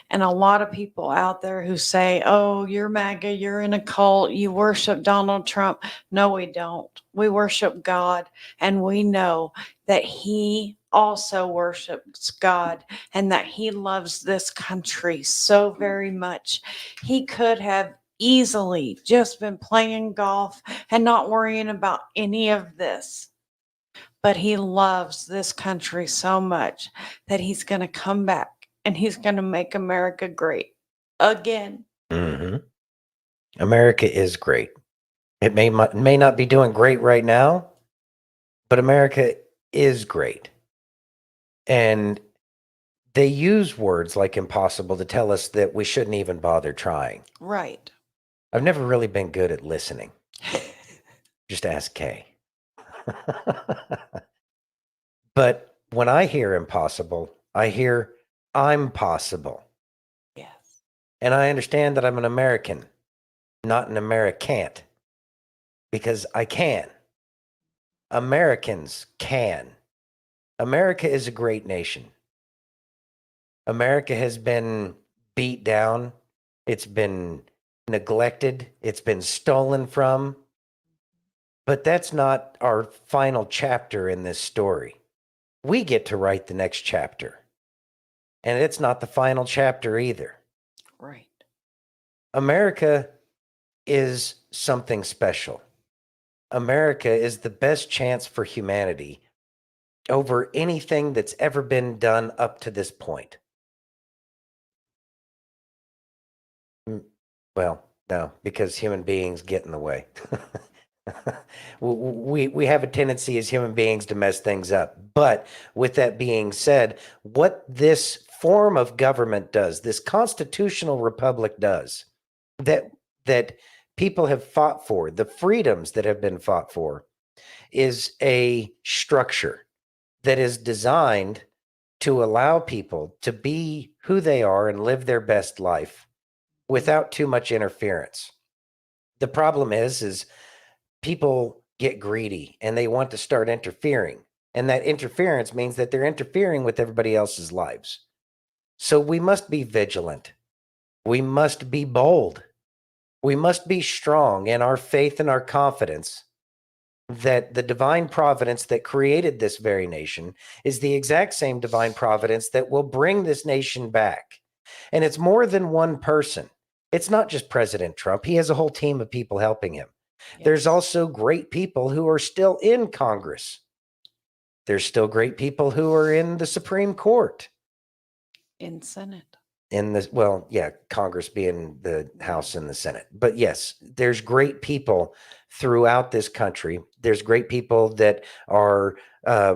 And a lot of people out there who say, oh, you're MAGA, you're in a cult, you worship Donald Trump. No, we don't. We worship God. And we know that he also worships God and that he loves this country so very much. He could have easily just been playing golf and not worrying about any of this. But he loves this country so much that he's going to come back and he's going to make America great again. Hmm. America is great. It may not be doing great right now, but America is great. And they use words like impossible to tell us that we shouldn't even bother trying. Right. I've never really been good at listening. Just ask Kay. But when I hear impossible, I hear I'm possible. Yes. And I understand that I'm an American, not an Americant, because I can. Americans can. America is a great nation. America has been beat down. It's been neglected. It's been stolen from. But that's not our final chapter in this story. We get to write the next chapter. And it's not the final chapter either. Right. America is something special. America is the best chance for humanity over anything that's ever been done up to this point. Well, no, because human beings get in the way. We have a tendency as human beings to mess things up. But with that being said, what this form of government does, this constitutional republic does, that people have fought for, the freedoms that have been fought for, is a structure that is designed to allow people to be who they are and live their best life without too much interference. The problem is people get greedy and they want to start interfering. And that interference means that they're interfering with everybody else's lives. So we must be vigilant. We must be bold. We must be strong in our faith and our confidence that the divine providence that created this very nation is the exact same divine providence that will bring this nation back. And it's more than one person. It's not just President Trump. He has a whole team of people helping him. Yes. There's also great people who are still in Congress. There's still great people who are in the Supreme Court. In Senate. In the, well, yeah, Congress being the House and the Senate. But yes, there's great people throughout this country. There's great people that are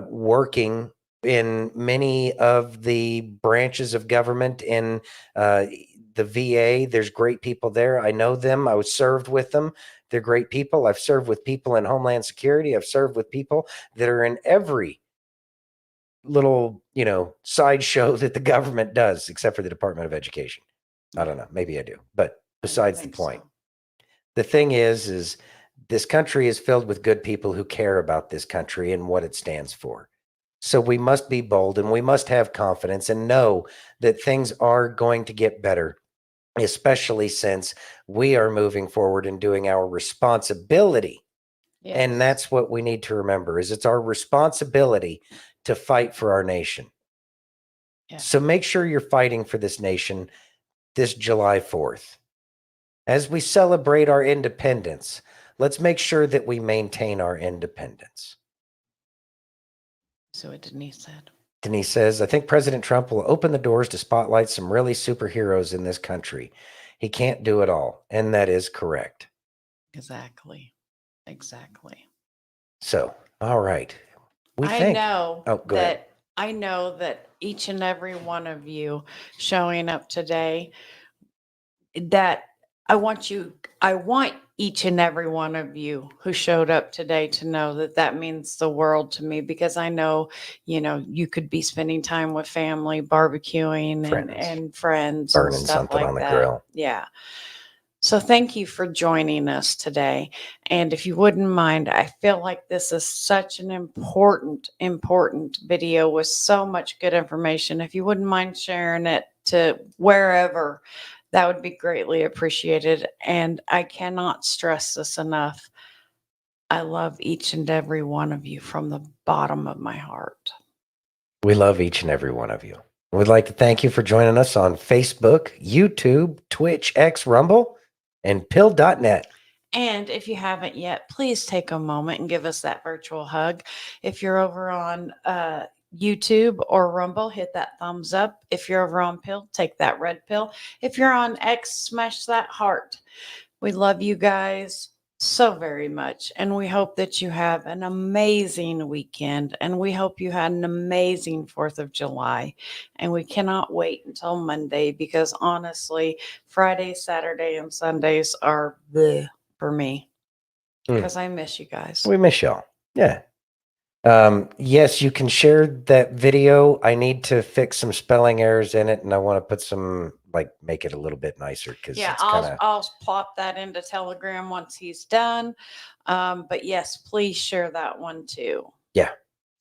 working in many of the branches of government in the VA. There's great people there. I know them. I was served with them. They're great people. I've served with people in Homeland Security. I've served with people that are in every little, sideshow that the government does, except for the Department of Education. I don't know. Maybe I do. But besides the point, the thing is this country is filled with good people who care about this country and what it stands for. So we must be bold and we must have confidence and know that things are going to get better, especially since we are moving forward and doing our responsibility. Yes. And that's what we need to remember is it's our responsibility to fight for our nation. Yeah. So make sure you're fighting for this nation this July 4th. As we celebrate our independence, let's make sure that we maintain our independence. So what Denise said. Denise says, I think President Trump will open the doors to spotlight some really superheroes in this country. He can't do it all. And that is correct. Exactly. So, all right. I know Go ahead. I know that each and every one of you showing up today, that I want each and every one of you who showed up today to know that that means the world to me, because I know, you could be spending time with family, barbecuing and friends, Burning and stuff something like on the that. grill. Yeah. So thank you for joining us today. And if you wouldn't mind, I feel like this is such an important video with so much good information. If you wouldn't mind sharing it to wherever, that would be greatly appreciated. And I cannot stress this enough. I love each and every one of you from the bottom of my heart. We love each and every one of you. We'd like to thank you for joining us on Facebook, YouTube, Twitch, X, Rumble. and pill.net. And if you haven't yet, please take a moment and give us that virtual hug. If you're over on YouTube or Rumble, hit that thumbs up. If you're over on Pill, take that red pill. If you're on X, smash that heart. We love you guys so very much. And we hope that you have an amazing weekend. And we hope you had an amazing 4th of July. And we cannot wait until Monday because honestly, Friday, Saturday, and Sundays are bleh for me because I miss you guys. We miss y'all. Yeah. Yes, you can share that video. I need to fix some spelling errors in it, and I want to put some, like, make it a little bit nicer because Yeah, it's kind of. I'll plop that into Telegram once he's done. But yes, please share that one too. Yeah.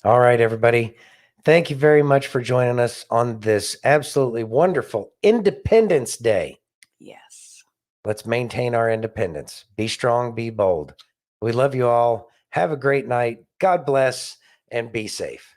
All right, everybody. Thank you very much for joining us on this absolutely wonderful Independence Day. Yes. Let's maintain our independence. Be strong, be bold. We love you all. Have a great night. God bless and be safe.